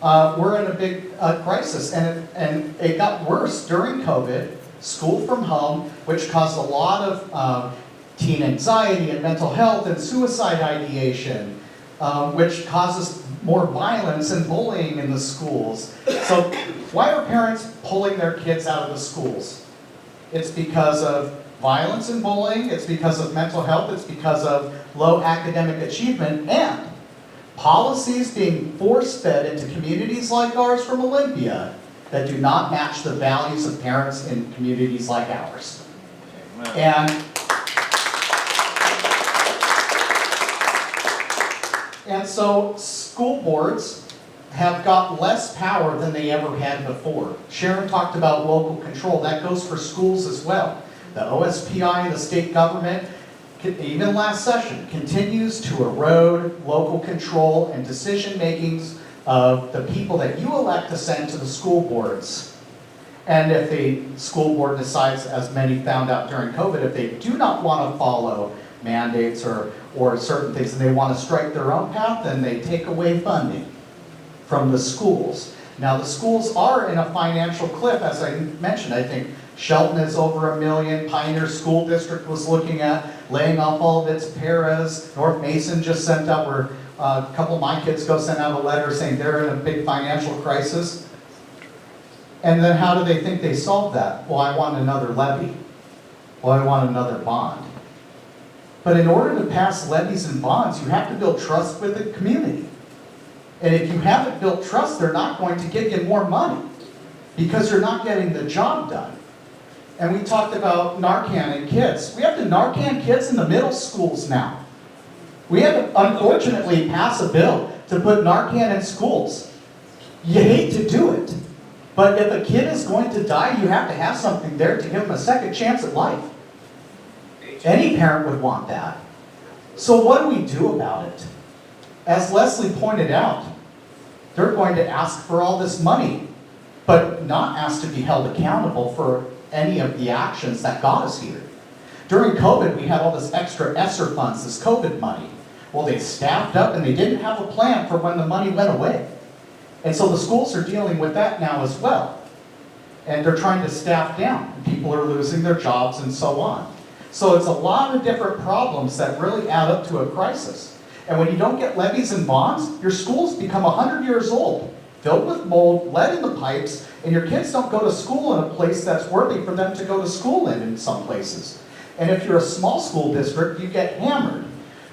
we're in a big crisis. And it got worse during COVID, school from home, which caused a lot of teen anxiety and mental health and suicide ideation, which causes more violence and bullying in the schools. So why are parents pulling their kids out of the schools? It's because of violence and bullying, it's because of mental health, it's because of low academic achievement, and policies being force-fed into communities like ours from Olympia that do not match the values of parents in communities like ours. And so school boards have got less power than they ever had before. Sharon talked about local control. That goes for schools as well. The OSPI, the state government, even last session, continues to erode local control and decision makings of the people that you elect to send to the school boards. And if the school board decides, as many found out during COVID, if they do not want to follow mandates or certain things and they want to strike their own path, then they take away funding from the schools. Now the schools are in a financial cliff, as I mentioned. I think Shelton is over $1 million. Pioneer School District was looking at laying off all of its paras. North Mason just sent out, where a couple of my kids go send out a letter saying they're in a big financial crisis. And then how do they think they solve that? Well, I want another levy. Well, I want another bond. But in order to pass levies and bonds, you have to build trust with the community. And if you haven't built trust, they're not going to give you more money because you're not getting the job done. And we talked about Narcan in kids. We have to Narcan kids in the middle schools now. We have to unfortunately pass a bill to put Narcan in schools. You hate to do it, but if a kid is going to die, you have to have something there to give them a second chance at life. Any parent would want that. So what do we do about it? As Leslie pointed out, they're going to ask for all this money, but not ask to be held accountable for any of the actions that got us here. During COVID, we had all this extra ESSER funds, this COVID money. Well, they staffed up and they didn't have a plan for when the money went away. And so the schools are dealing with that now as well. And they're trying to staff down. People are losing their jobs and so on. So it's a lot of different problems that really add up to a crisis. And when you don't get levies and bonds, your schools become 100 years old, filled with mold, lead in the pipes, and your kids don't go to school in a place that's worthy for them to go to school in some places. And if you're a small school district, you get hammered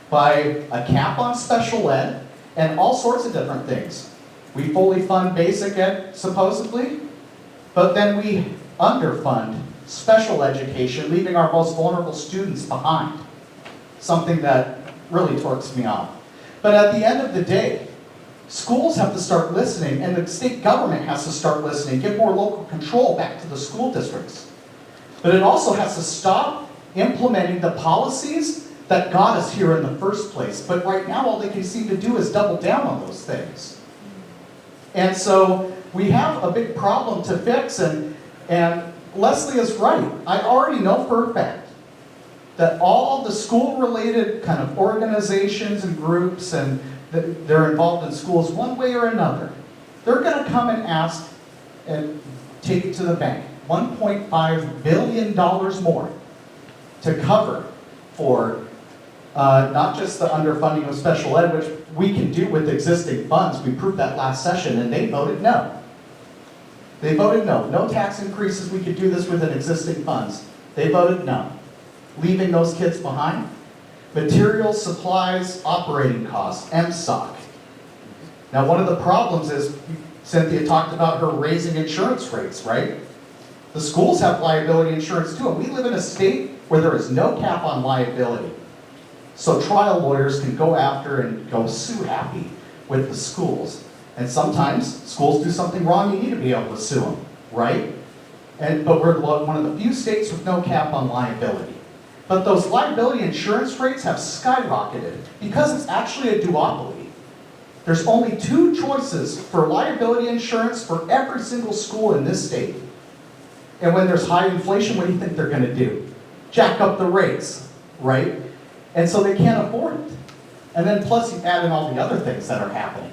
by a cap on special ed and all sorts of different things. We fully fund basic ed, supposedly, but then we underfund special education, leaving our most vulnerable students behind. Something that really torques me off. But at the end of the day, schools have to start listening, and the state government has to start listening, give more local control back to the school districts. But it also has to stop implementing the policies that got us here in the first place. But right now, all they can seem to do is double down on those things. And so we have a big problem to fix, and Leslie is right. I already know for a fact that all the school-related kind of organizations and groups and they're involved in schools one way or another, they're going to come and ask and take it to the bank, $1.5 billion more to cover for not just the underfunding of special ed, which we can do with existing funds. We proved that last session, and they voted no. They voted no. No tax increases. We could do this within existing funds. They voted no. Leaving those kids behind. Materials, supplies, operating costs, MSOC. Now, one of the problems is, Cynthia talked about her raising insurance rates, right? The schools have liability insurance too, and we live in a state where there is no cap on liability. So trial lawyers can go after and go sue happy with the schools. And sometimes schools do something wrong, you need to be able to sue them, right? But we're one of the few states with no cap on liability. But those liability insurance rates have skyrocketed because it's actually a duopoly. There's only 2 choices for liability insurance for every single school in this state. And when there's high inflation, what do you think they're gonna do? Jack up the rates, right? And so they can't afford it. And then plus you add in all the other things that are happening.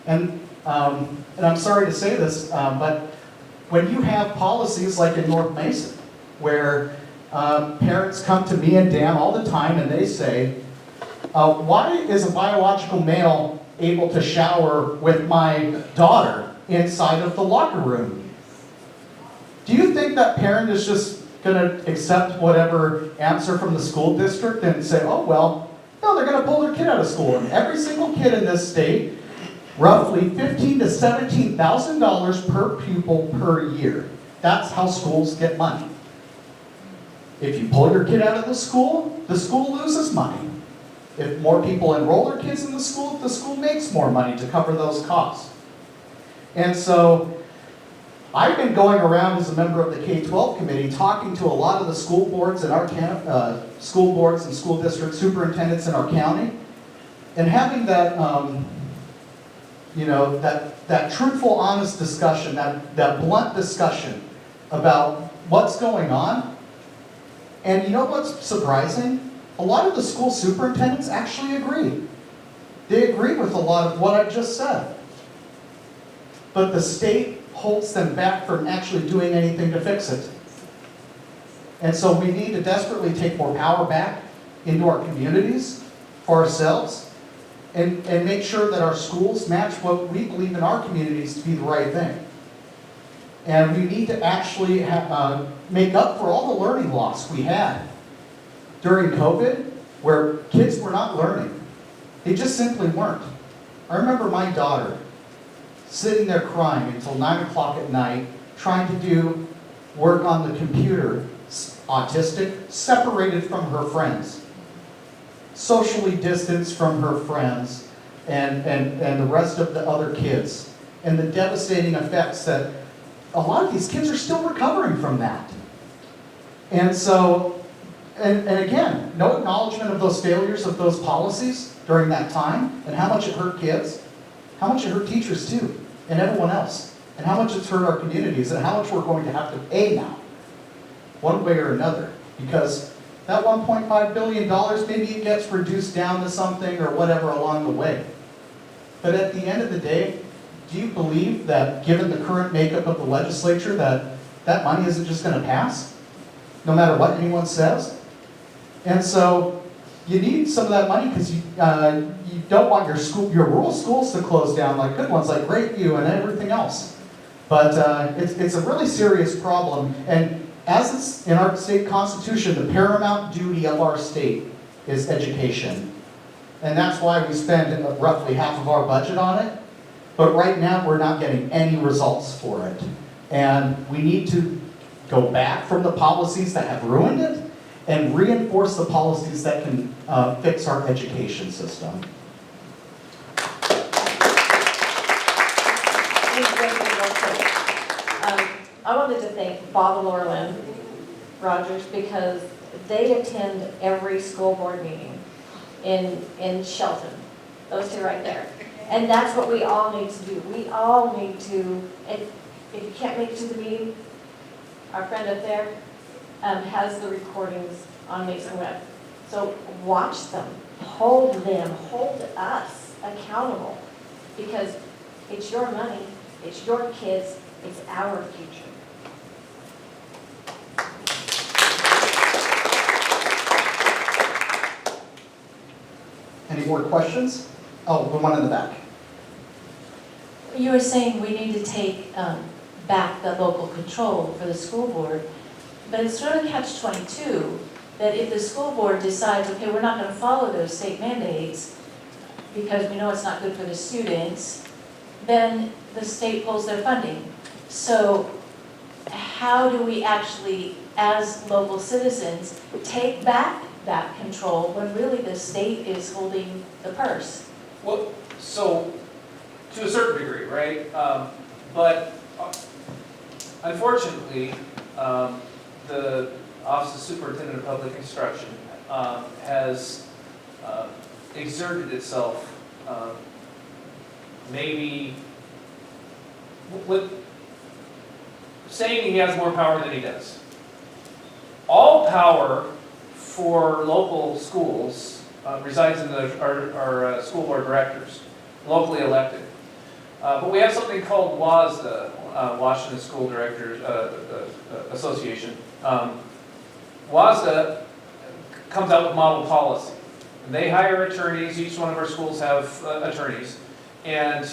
And I'm sorry to say this, but when you have policies like in North Mason, where parents come to me and Dan all the time and they say, why is a biological male able to shower with my daughter inside of the locker room? Do you think that parent is just gonna accept whatever answer from the school district and say, oh, well, no, they're gonna pull their kid out of school. And every single kid in this state, roughly $15,000 to $17,000 per pupil per year. That's how schools get money. If you pull your kid out of the school loses money. If more people enroll their kids in the school makes more money to cover those costs. And so, I've been going around as a member of the K-12 committee talking to a lot of the school boards in our school boards and school district superintendents in our county, and having that that truthful, honest discussion, that blunt discussion about what's going on. And you know what's surprising? A lot of the school superintendents actually agree. They agree with a lot of what I just said. But the state holds them back from actually doing anything to fix it. And so we need to desperately take more power back into our communities for ourselves and make sure that our schools match what we believe in our communities to be the right thing. And we need to actually make up for all the learning loss we had during COVID, where kids were not learning. They just simply weren't. I remember my daughter sitting there crying until 9 o'clock at night, trying to do work on the computer, autistic, separated from her friends, socially distanced from her friends and the rest of the other kids, and the devastating effects that a lot of these kids are still recovering from that. And so, and again, no acknowledgement of those failures of those policies during that time, and how much it hurt kids, how much it hurt teachers too, and everyone else, and how much it's hurt our communities, and how much we're going to have to pay now, one way or another, because that $1.5 billion, maybe it gets reduced down to something or whatever along the way. But at the end of the day, do you believe that given the current makeup of the legislature that that money isn't just going to pass, no matter what anyone says? And so you need some of that money because you don't want your rural schools to close down like good ones like Grapeview and everything else. But it's a really serious problem. And as it's in our state constitution, the paramount duty of our state is education. And that's why we spend roughly half of our budget on it. But right now, we're not getting any results for it. And we need to go back from the policies that have ruined it and reinforce the policies that can fix our education system. I wanted to thank Bob and Laura Lynn Rogers because they attend every school board meeting in Shelton. Those two right there. And that's what we all need to do. We all need to, if you can't make it to the meeting, our friend up there has the recordings on Mason Web. So watch them, hold us accountable, because it's your money, it's your kids, it's our future. Any more questions? Oh, the one in the back. You were saying we need to take back the local control for the school board, but it's sort of catch-22 that if the school board decides, okay, we're not going to follow those state mandates because we know it's not good for the students, then the state pulls their funding. So how do we actually, as local citizens, take back that control when really the state is holding the purse? Well, so to a certain degree, right? But unfortunately, the Office of Superintendent of Public Instruction has exerted itself maybe with saying he has more power than he does. All power for local schools resides in our school board directors, locally elected. But we have something called WASDA, Washington School Directors Association. WASDA comes out with model policy. And they hire attorneys, each one of our schools have attorneys, and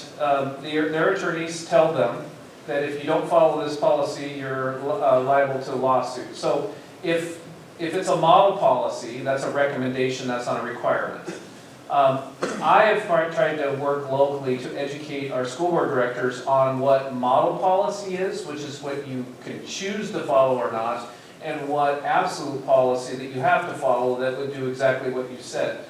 their attorneys tell them that if you don't follow this policy, you're liable to a lawsuit. So if it's a model policy, that's a recommendation, that's not a requirement. I have tried to work locally to educate our school board directors on what model policy is, which is what you can choose to follow or not, and what absolute policy that you have to follow that would do exactly what you said.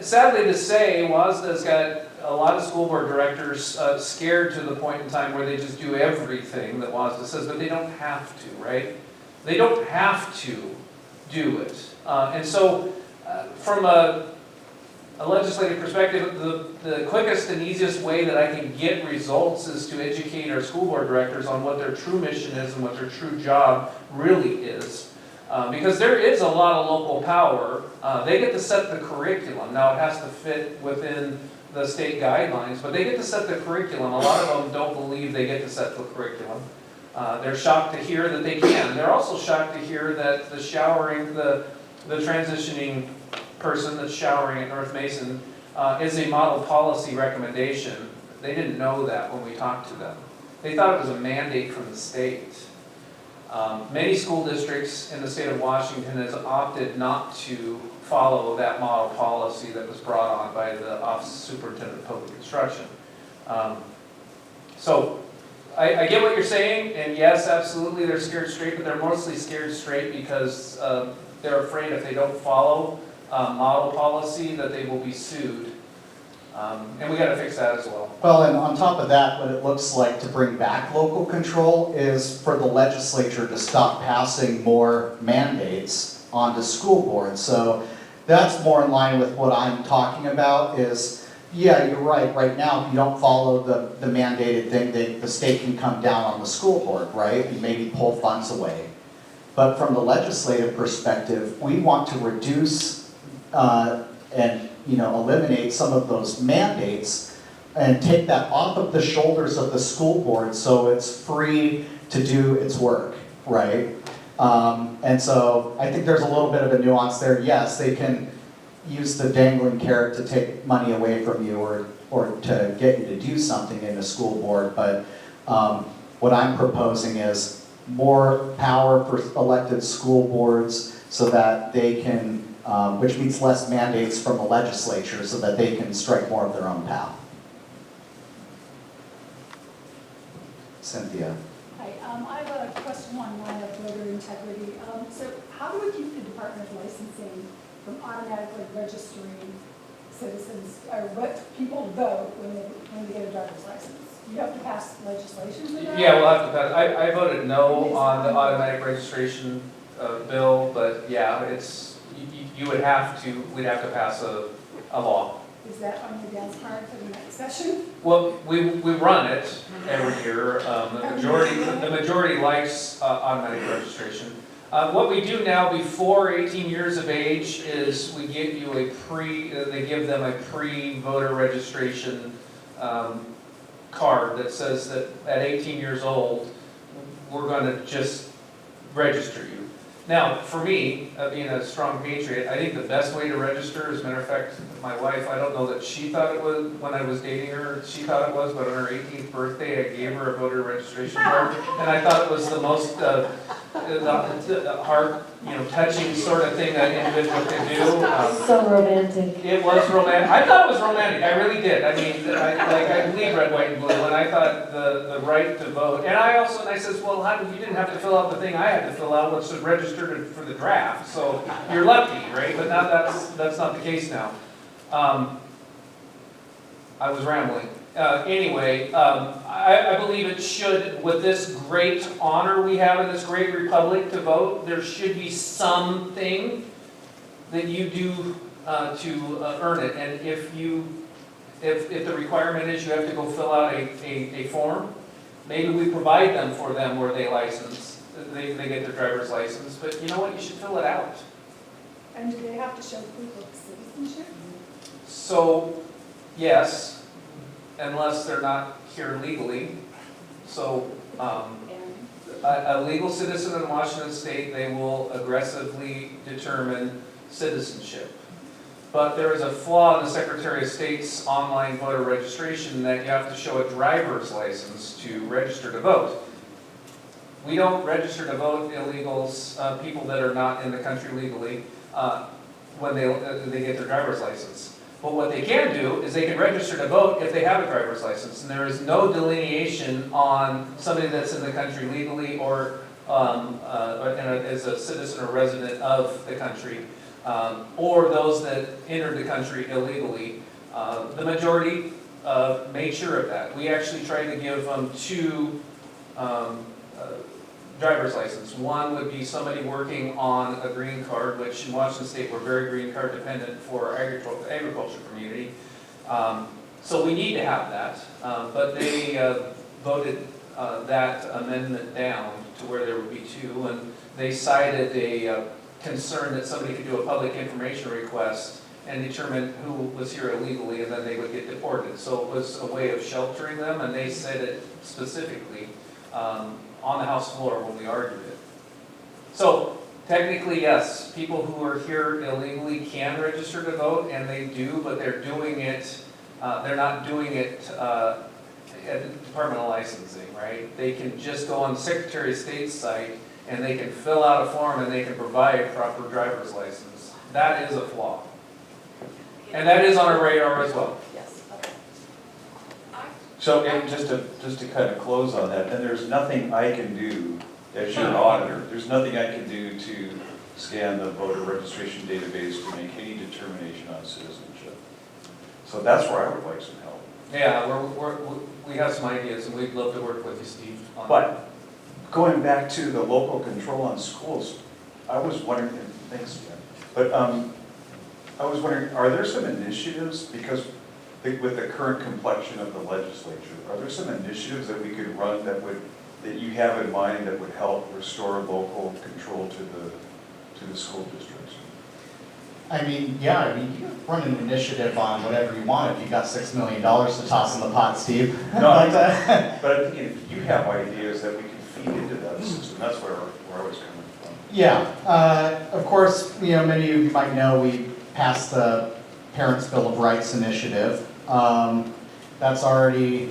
Sadly to say, WASDA's got a lot of school board directors scared to the point in time where they just do everything that WASDA says, but they don't have to, right? They don't have to do it. And so from a legislative perspective, the quickest and easiest way that I can get results is to educate our school board directors on what their true mission is and what their true job really is. Because there is a lot of local power. They get to set the curriculum. Now it has to fit within the state guidelines, but they get to set the curriculum. A lot of them don't believe they get to set the curriculum. They're shocked to hear that they can. They're also shocked to hear that the transitioning person that's showering at North Mason is a model policy recommendation. They didn't know that when we talked to them. They thought it was a mandate from the state. Many school districts in the state of Washington has opted not to follow that model policy that was brought on by the Office of Superintendent of Public Instruction. So I get what you're saying, and yes, absolutely, they're scared straight, but they're mostly scared straight because they're afraid if they don't follow model policy that they will be sued. And we got to fix that as well. Well, and on top of that, what it looks like to bring back local control is for the legislature to stop passing more mandates onto school boards. So that's more in line with what I'm talking about is, yeah, you're right. Right now, if you don't follow the mandated thing, the state can come down on the school board, right? And maybe pull funds away. But from the legislative perspective, we want to reduce and eliminate some of those mandates and take that off of the shoulders of the school board so it's free to do its work, right? And so I think there's a little bit of a nuance there. Yes, they can use the dangling carrot to take money away from you or to get you to do something in a school board, but what I'm proposing is more power for elected school boards so that they can, which means less mandates from the legislature so that they can strike more of their own path. Cynthia. Hi, I have a question on line of voter integrity. So how do we keep the Department of Licensing from automatically registering citizens, or what people vote when they get a driver's license? You have to pass legislation for that? Yeah, we'll have to pass. I voted no on the automatic registration bill, but yeah, we'd have to pass a law. Is that on your dance card for the next session? Well, we run it every year. The majority likes automatic registration. What we do now before 18 years of age is we give you they give them a pre-voter registration card that says that at 18 years old, we're going to just register you. Now, for me, being a strong patriot, I think the best way to register, as a matter of fact, my wife, I don't know that she thought it was, when I was dating her, she thought it was, but on her 18th birthday, I gave her a voter registration card, and I thought it was the most heart, touching sort of thing that an individual could do. So romantic. It was romantic. I thought it was romantic. I really did. I mean, I bleed red, white, and blue, and I thought the right to vote. And I says, well, you didn't have to fill out the thing I had to fill out, which was registered for the draft. So you're lucky, right? But now that's not the case now. I was rambling. Anyway, I believe it should, with this great honor we have in this great republic to vote, there should be something that you do to earn it. And if the requirement is you have to go fill out a form, maybe we provide them for them where they get their driver's license, but you know what, you should fill it out. And do they have to show proof of citizenship? So, yes, unless they're not here legally. So, a legal citizen in Washington State, they will aggressively determine citizenship. But there is a flaw in the Secretary of State's online voter registration that you have to show a driver's license to register to vote. We don't register to vote illegals, people that are not in the country legally, when they get their driver's license. But what they can do is they can register to vote if they have a driver's license. And there is no delineation on somebody that's in the country legally or as a citizen or resident of the country, or those that entered the country illegally. The majority made sure of that. We actually tried to give them two driver's license. One would be somebody working on a green card, which in Washington State we're very green card dependent for our agriculture community. So we need to have that, but they voted that amendment down to where there would be two, and they cited a concern that somebody could do a public information request and determine who was here illegally, and then they would get deported. So it was a way of sheltering them, and they said it specifically on the House floor when we argued it. So technically, yes, people who are here illegally can register to vote, and they do, but they're doing it, they're not doing it at the Department of Licensing, right? They can just go on the Secretary of State's site, and they can fill out a form, and they can provide a proper driver's license. That is a flaw. And that is on our radar as well. Yes, okay. So, and just to kind of close on that, then there's nothing I can do as your auditor. There's nothing I can do to scan the voter registration database to make any determination on citizenship. So that's where I would like some help. Yeah, we have some ideas, and we'd love to work with you, Steve, on that. But going back to the local control on schools, I was wondering, and thanks, Jen, but I was wondering, are there some initiatives, because with the current complexion of the legislature, are there some initiatives that we could run that you have in mind that would help restore local control to the school districts? I mean, yeah, you can run an initiative on whatever you want if you got $6 million to toss in the pot, Steve. No, but I'm thinking if you have ideas that we can feed into that system, that's where I was coming from. Yeah, of course, many of you might know we passed the Parents' Bill of Rights initiative. That's already,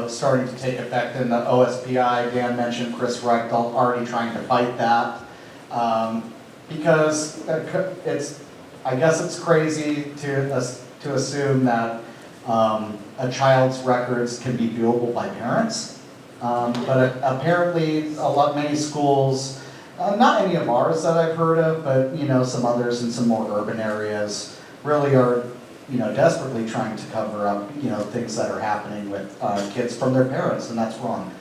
starting to take effect in the OSPI. Dan mentioned Chris Reichelt already trying to fight that. Because I guess it's crazy to assume that a child's records can be viewable by parents. But apparently many schools, not any of ours that I've heard of, but some others in some more urban areas really are desperately trying to cover up things that are happening with kids from their parents, and that's wrong.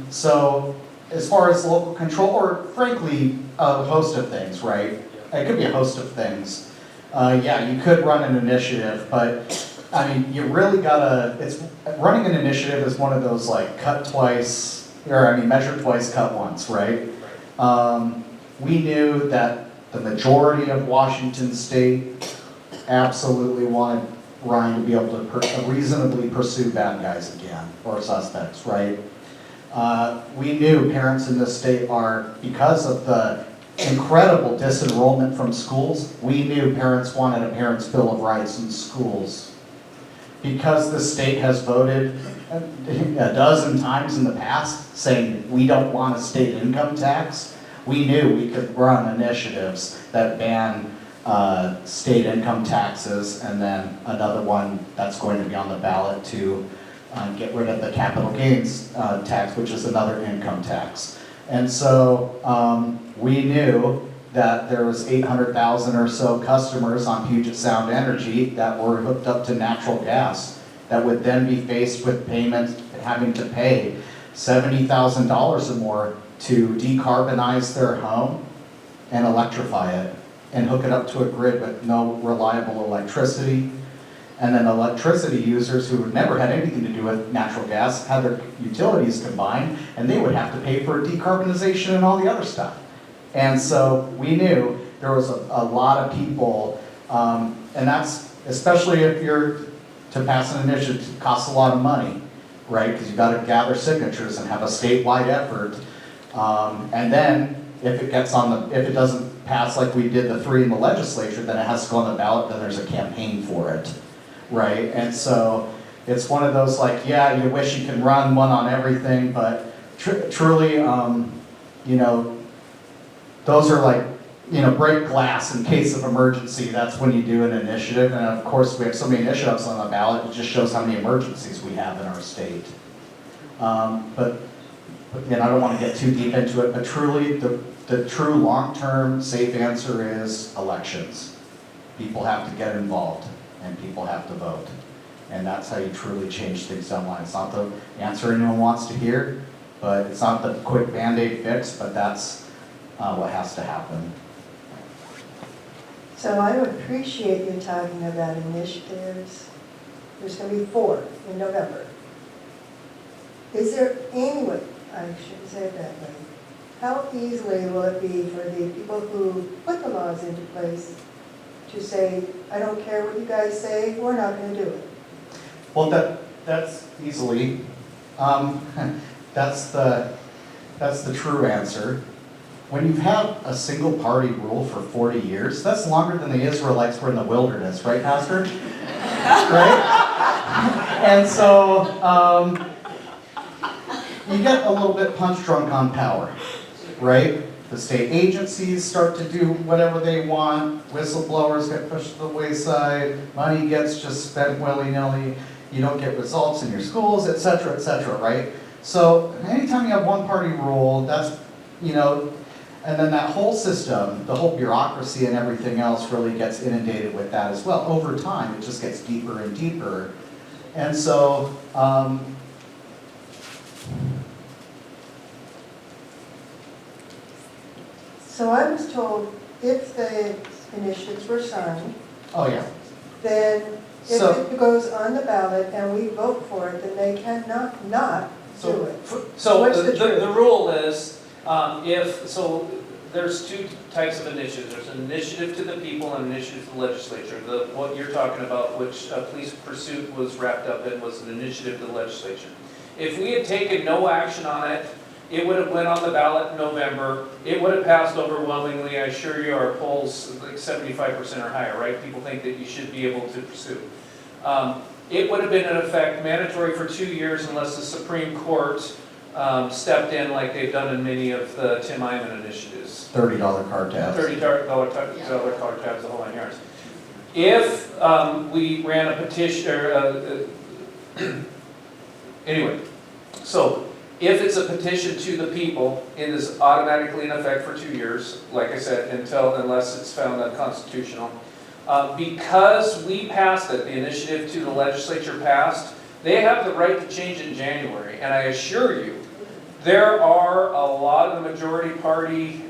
So as far as local control, or frankly a host of things, right? It could be a host of things. Yeah, you could run an initiative, but I mean, you really gotta, running an initiative is one of those like measure twice, cut once, right? We knew that the majority of Washington State absolutely wanted Ryan to be able to reasonably pursue bad guys again, or suspects, right? We knew parents in this state because of the incredible disenrollment from schools, we knew parents wanted a Parents' Bill of Rights in schools. Because the state has voted a dozen times in the past saying we don't want a state income tax, we knew we could run initiatives that ban state income taxes, and then another one that's going to be on the ballot to get rid of the capital gains tax, which is another income tax. And so we knew that there was 800,000 or so customers on Puget Sound Energy that were hooked up to natural gas that would then be faced with payments, having to pay $70,000 or more to decarbonize their home and electrify it and hook it up to a grid with no reliable electricity. And then electricity users who had never had anything to do with natural gas had their utilities combined, and they would have to pay for decarbonization and all the other stuff. And so we knew there was a lot of people, and that's, especially if you're to pass an initiative, it costs a lot of money, right? Because you've got to gather signatures and have a statewide effort. And then if it gets on the, if it doesn't pass like we did the 3 in the legislature, then it has to go on the ballot, then there's a campaign for it, right? And so it's one of those like, yeah, you wish you could run one on everything, but truly, you know, those are like, you know, break glass in case of emergency. That's when you do an initiative. And of course, we have so many initiatives on the ballot, it just shows how many emergencies we have in our state. But you know, I don't want to get too deep into it, but truly, the true long-term safe answer is elections. People have to get involved, and people have to vote. And that's how you truly change things down the line. It's not the answer anyone wants to hear, but it's not the quick Band-Aid fix, but that's what has to happen. So I would appreciate you talking about initiatives. There's going to be 4 in November. Is there any way, I shouldn't say it that way, how easily will it be for the people who put the laws into place to say, I don't care what you guys say, we're not going to do it? Well, that's easily, that's the true answer. When you've had a single party rule for 40 years, that's longer than the Israelites were in the wilderness, right, Pastor? Right? And so you get a little bit punch drunk on power, right? The state agencies start to do whatever they want, whistleblowers get pushed to the wayside, money gets just spent willy-nilly, you don't get results in your schools, et cetera, right? So anytime you have one party rule, that's, you know, and then that whole system, the whole bureaucracy and everything else really gets inundated with that as well. Over time, it just gets deeper and deeper. And so, So I was told if the initiatives were signed, oh yeah. then if So- it goes on the ballot and we vote for it, then they cannot not do it. So What's the the truth? rule is, there's 2 types of initiatives. There's an initiative to the people and an initiative to the legislature. What you're talking about, which police pursuit was wrapped up in, was an initiative to the legislature. If we had taken no action on it, it would have went on the ballot in November. It would have passed overwhelmingly. I assure you, our polls, like 75% or higher, right? People think that you should be able to pursue. It would have been in effect mandatory for 2 years unless the Supreme Court stepped in like they've done in many of the Tim Eyman initiatives. $30 car tabs. $30 car tabs, the whole 9 yards. If we ran a petition, anyway, so if it's a petition to the people, it is automatically in effect for 2 years, like I said, unless it's found unconstitutional. Because we passed it, the initiative to the legislature passed, they have the right to change it in January. And I assure you, there are a lot of the majority party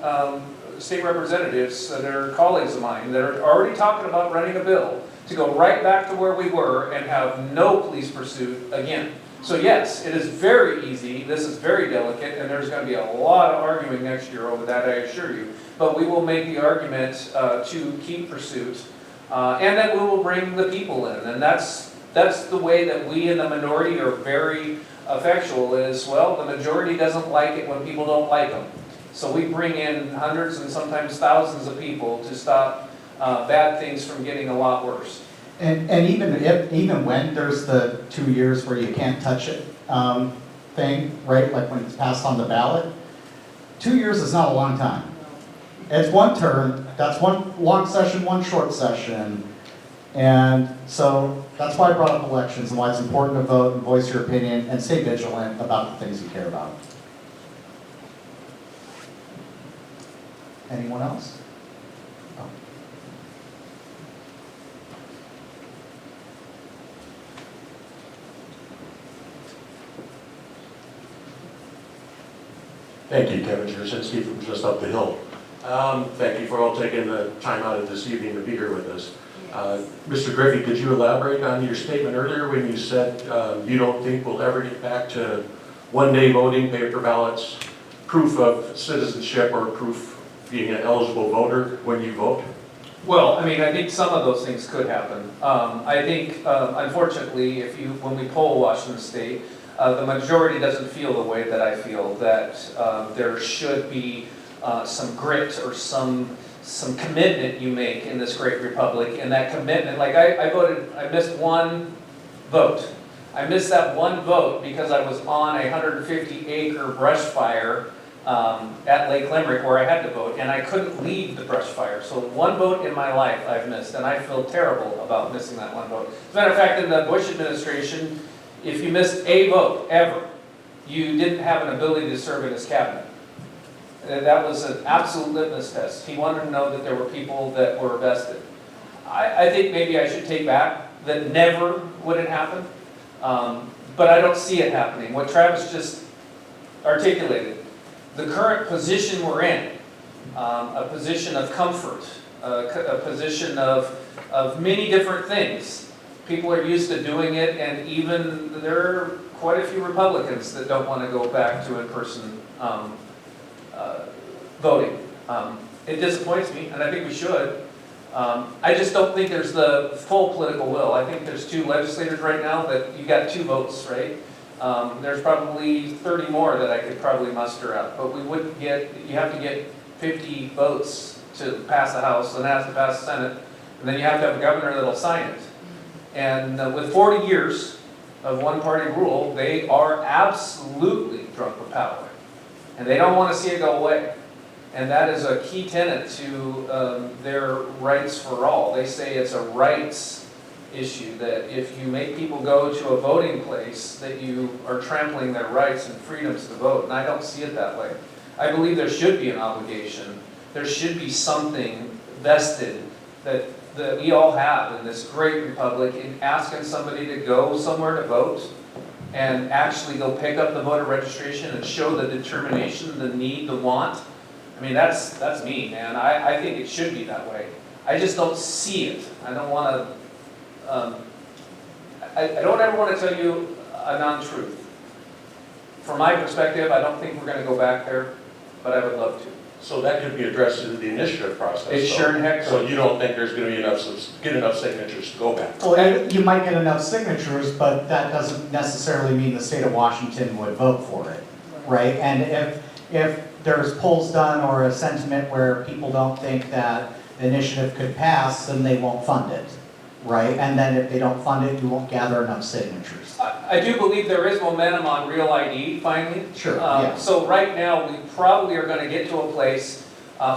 state representatives that are colleagues of mine that are already talking about running a bill to go right back to where we were and have no police pursuit again. So yes, it is very easy, this is very delicate, and there's going to be a lot of arguing next year over that, I assure you. But we will make the argument to keep pursuit, and that we will bring the people in. And that's the way that we in the minority are very effectual is, well, the majority doesn't like it when people don't like them. So we bring in hundreds and sometimes thousands of people to stop bad things from getting a lot worse. And even when there's the 2 years where you can't touch it thing, right? Like when it's passed on the ballot, 2 years is not a long time. It's one term, that's one long session, one short session. And so that's why I brought up elections and why it's important to vote and voice your opinion and stay vigilant about the things you care about. Anyone else? Thank you, Kevin Jerzinski from just up the hill. Thank you for all taking the time out of this evening to be here with us. Mr. Griffey, could you elaborate on your statement earlier when you said you don't think we'll ever get back to one-day voting, paper ballots, proof of citizenship, or proof being an eligible voter when you vote? Well, I mean, I think some of those things could happen. I think, unfortunately, when we poll Washington State, the majority doesn't feel the way that I feel, that there should be some grit or some commitment you make in this great republic, and that commitment, like I missed one vote. I missed that one vote because I was on a 150-acre brush fire at Lake Limerick where I had to vote, and I couldn't leave the brush fire. So one vote in my life I've missed, and I feel terrible about missing that one vote. As a matter of fact, in the Bush administration, if you missed a vote ever, you didn't have an ability to serve in his cabinet. That was an absolute litmus test. He wanted to know that there were people that were vested. I think maybe I should take back that never would it happen, but I don't see it happening. What Travis just articulated, the current position we're in, a position of comfort, a position of many different things. People are used to doing it, and even there are quite a few Republicans that don't want to go back to in-person voting. It disappoints me, and I think we should. I just don't think there's the full political will. I think there's 2 legislators right now that you got 2 votes, right? There's probably 30 more that I could probably muster out, but we wouldn't get, you have to get 50 votes to pass the House, and it has to pass the Senate, and then you have to have a governor that'll sign it. And with 40 years of one-party rule, they are absolutely drunk with power, and they don't want to see it go away. And that is a key tenet to their rights for all. They say it's a rights issue, that if you make people go to a voting place, that you are trampling their rights and freedoms to vote. And I don't see it that way. I believe there should be an obligation. There should be something vested that we all have in this great republic in asking somebody to go somewhere to vote and actually go pick up the voter registration and show the determination, the need, the want. I mean, that's me, man. I think it should be that way. I just don't see it. I don't want to, I don't ever want to tell you a non-truth. From my perspective, I don't think we're going to go back there, but I would love to. So that could be addressed in the initiative process. It sure in heck. So you don't think there's going to be enough signatures to go back? Well, you might get enough signatures, but that doesn't necessarily mean the state of Washington would vote for it, right? And if there's polls done or a sentiment where people don't think that the initiative could pass, then they won't fund it, right? And then if they don't fund it, you won't gather enough signatures. I do believe there is momentum on Real ID, finally. Sure, yeah. So right now, we probably are going to get to a place,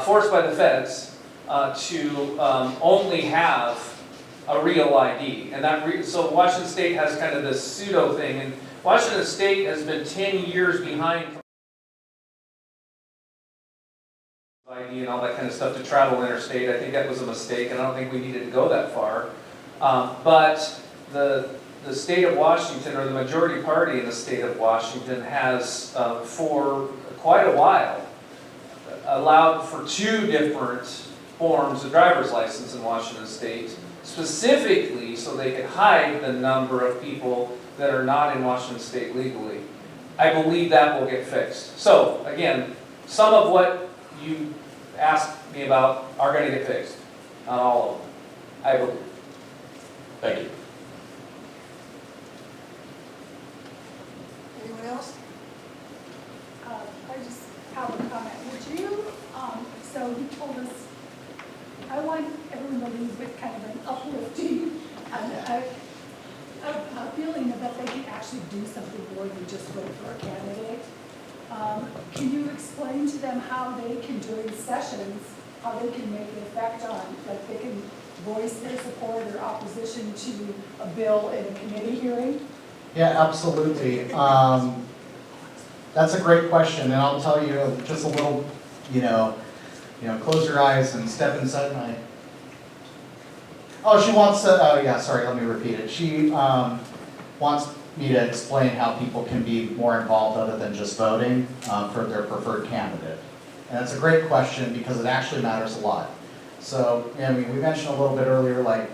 forced by the feds, to only have a Real ID. And so Washington State has kind of this pseudo thing, and Washington State has been 10 years behind ID and all that kind of stuff to travel interstate. I think that was a mistake, and I don't think we needed to go that far. But the state of Washington, or the majority party in the state of Washington, has for quite a while allowed for 2 different forms of driver's license in Washington State, specifically so they could hide the number of people that are not in Washington State legally. I believe that will get fixed. So again, some of what you asked me about are going to get fixed. Not all of them, I believe. Thank you. Anyone else? I just have a comment. Would you, so you told us, I want everyone to leave with kind of an uplifting, a feeling that they can actually do something more than just vote for a candidate. Can you explain to them how they can, during sessions, how they can make an effect on, like they can voice their support or opposition to a bill in a committee hearing? Yeah, absolutely. That's a great question, and I'll tell you just a little, close your eyes and step inside my. Oh, she wants to, oh yeah, sorry, let me repeat it. She wants me to explain how people can be more involved other than just voting for their preferred candidate. And that's a great question because it actually matters a lot. So, we mentioned a little bit earlier, like,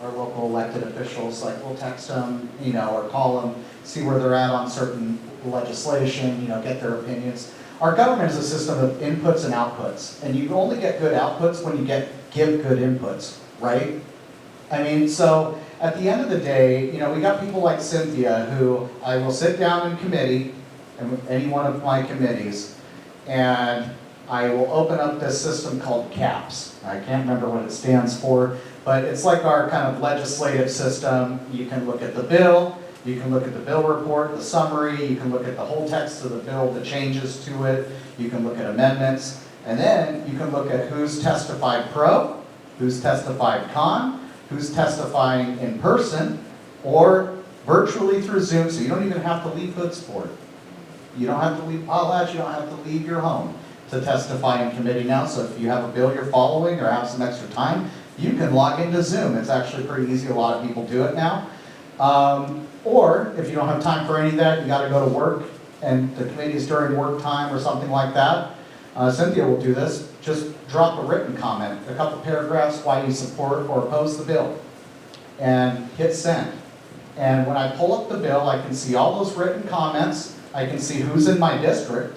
our local elected officials, like we'll text them, or call them, see where they're at on certain legislation, get their opinions. Our government is a system of inputs and outputs, and you only get good outputs when you give good inputs, right? So at the end of the day, we got people like Cynthia who I will sit down in committee, any one of my committees, and I will open up this system called CAPS. I can't remember what it stands for, but it's like our kind of legislative system. You can look at the bill, you can look at the bill report, the summary, you can look at the whole text of the bill, the changes to it, you can look at amendments, and then you can look at who's testified pro, who's testified con, who's testifying in person, or virtually through Zoom, so you don't even have to leave Hoodsport. You don't have to leave Potlatch, you don't have to leave your home to testify in committee now, so if you have a bill you're following or have some extra time, you can log into Zoom. It's actually pretty easy, a lot of people do it now. Or if you don't have time for any of that, you gotta go to work, and the committee's during work time or something like that, Cynthia will do this, just drop a written comment, a couple paragraphs why you support or oppose the bill, and hit send. And when I pull up the bill, I can see all those written comments, I can see who's in my district,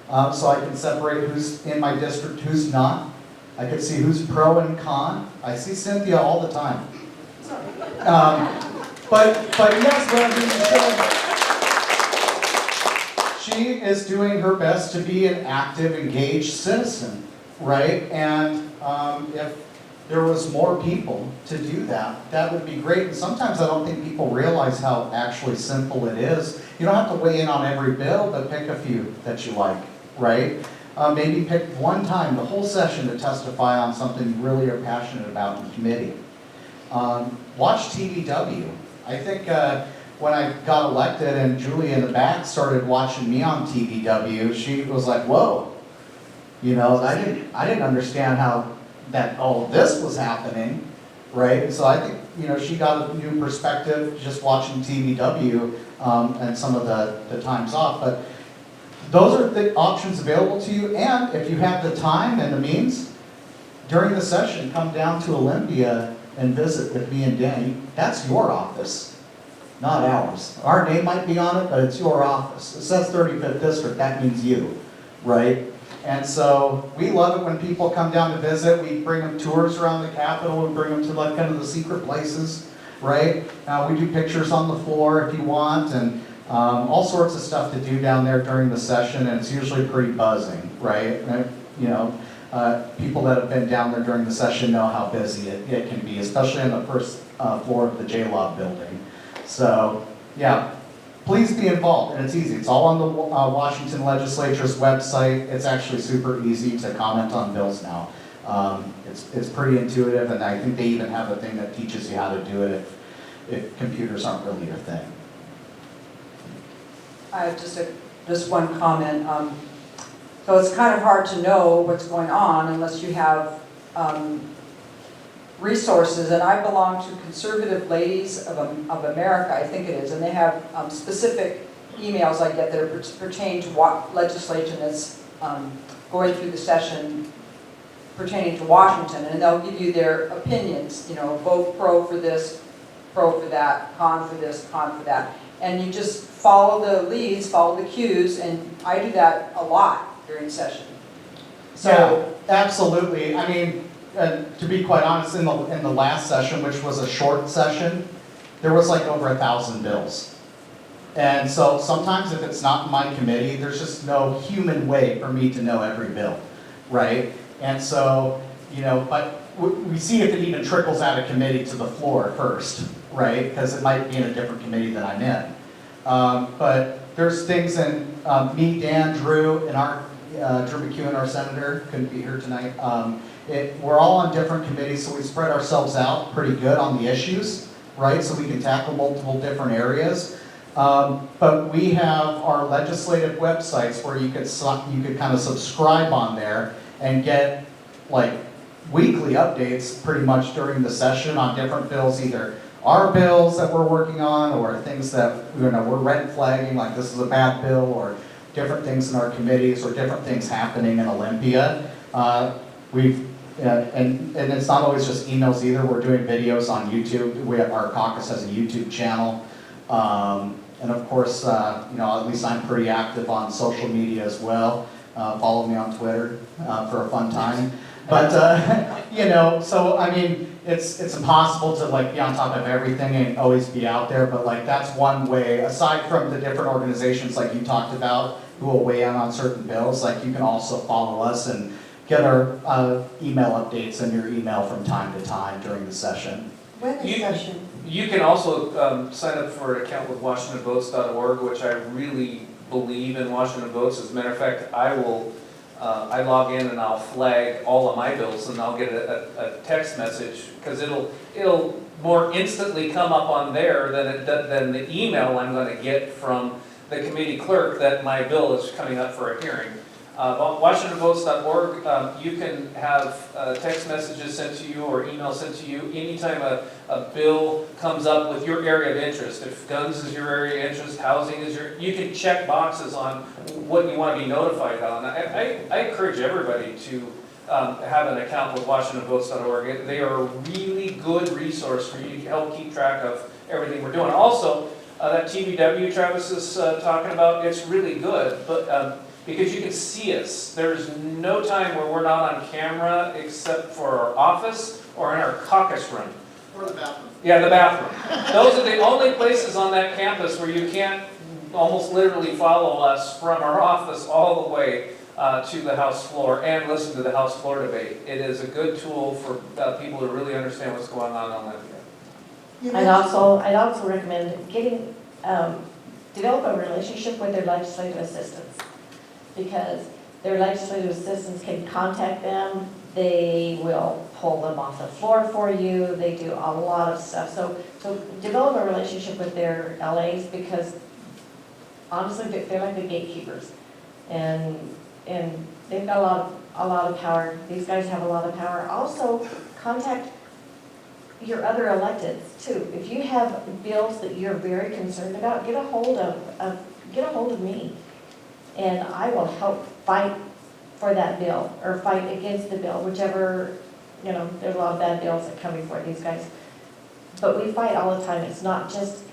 so I can separate who's in my district, who's not. I can see who's pro and con. I see Cynthia all the time. But yes, she is doing her best to be an active, engaged citizen, right? And if there was more people to do that, that would be great. And sometimes I don't think people realize how actually simple it is. You don't have to weigh in on every bill, but pick a few that you like, right? Maybe pick one time the whole session to testify on something you really are passionate about in committee. Watch TVW. I think when I got elected and Julie in the back started watching me on TVW, she was like, whoa. I didn't understand how that all of this was happening, right? So I think, she got a new perspective just watching TVW and some of the times off. But those are the options available to you, and if you have the time and the means, during the session, come down to Olympia and visit with me and Danny. That's your office, not ours. Our name might be on it, but it's your office. It says 35th District, that means you, right? And so we love it when people come down to visit. We bring them tours around the Capitol, we bring them to like kind of the secret places, right? We do pictures on the floor if you want, and all sorts of stuff to do down there during the session, and it's usually pretty buzzing, right? People that have been down there during the session know how busy it can be, especially on the first floor of the J-Law building. So, yeah, please be involved, and it's easy. It's all on the Washington Legislature's website. It's actually super easy to comment on bills now. It's pretty intuitive, and I think they even have a thing that teaches you how to do it if computers aren't really your thing. I have just one comment. So it's kind of hard to know what's going on unless you have resources. And I belong to Conservative Ladies of America, I think it is, and they have specific emails I get that pertain to what legislation that's going through the session pertaining to Washington, and they'll give you their opinions. Vote pro for this, pro for that, con for this, con for that. And you just follow the leads, follow the cues, and I do that a lot during session. So, yeah, absolutely. I mean, to be quite honest, in the last session, which was a short session, there was like over 1,000 bills. And so sometimes if it's not in my committee, there's just no human way for me to know every bill, right? And so, but we see if it even trickles out of committee to the floor first, right? Because it might be in a different committee than I'm in. But there's things in me, Dan, Drew, and Drew McEwen, our senator, couldn't be here tonight. We're all on different committees, so we spread ourselves out pretty good on the issues, right? So we can tackle multiple different areas. But we have our legislative websites where you could kind of subscribe on there and get like weekly updates pretty much during the session on different bills, either our bills that we're working on or things that we're red flagging, like this is a bad bill, or different things in our committees or different things happening in Olympia. And it's not always just emails either. We're doing videos on YouTube. Our caucus has a YouTube channel. And of course, at least I'm pretty active on social media as well. Follow me on Twitter for a fun time. But, so I mean, it's impossible to like be on top of everything and always be out there, but like that's one way, aside from the different organizations like you talked about who will weigh in on certain bills, like you can also follow us and get our email updates in your email from time to time during the session. When is session? You can also sign up for an account with WashingtonVotes.org, which I really believe in Washington Votes. As a matter of fact, I log in and I'll flag all of my bills, and I'll get a text message, because it'll more instantly come up on there than the email I'm going to get from the committee clerk that my bill is coming up for a hearing. WashingtonVotes.org, you can have text messages sent to you or email sent to you anytime a bill comes up with your area of interest. If guns is your area of interest, housing is you can check boxes on what you want to be notified on. I encourage everybody to have an account with WashingtonVotes.org. They are a really good resource for you to help keep track of everything we're doing. Also, that TVW Travis is talking about, it's really good, but because you can see us. There's no time where we're not on camera except for our office or in our caucus room. Or the bathroom. Yeah, the bathroom. Those are the only places on that campus where you can't almost literally follow us from our office all the way to the House floor and listen to the House floor debate. It is a good tool for people to really understand what's going on in Olympia. I'd also recommend develop a relationship with their legislative assistants, because their legislative assistants can contact them, they will pull them off the floor for you, they do a lot of stuff. So develop a relationship with their LAs, because honestly, they're like the gatekeepers. And they've got a lot of power. These guys have a lot of power. Also, contact your other electeds too. If you have bills that you're very concerned about, get a hold of me. And I will help fight for that bill, or fight against the bill, whichever, there's a lot of bad bills that come before these guys. But we fight all the time. It's not just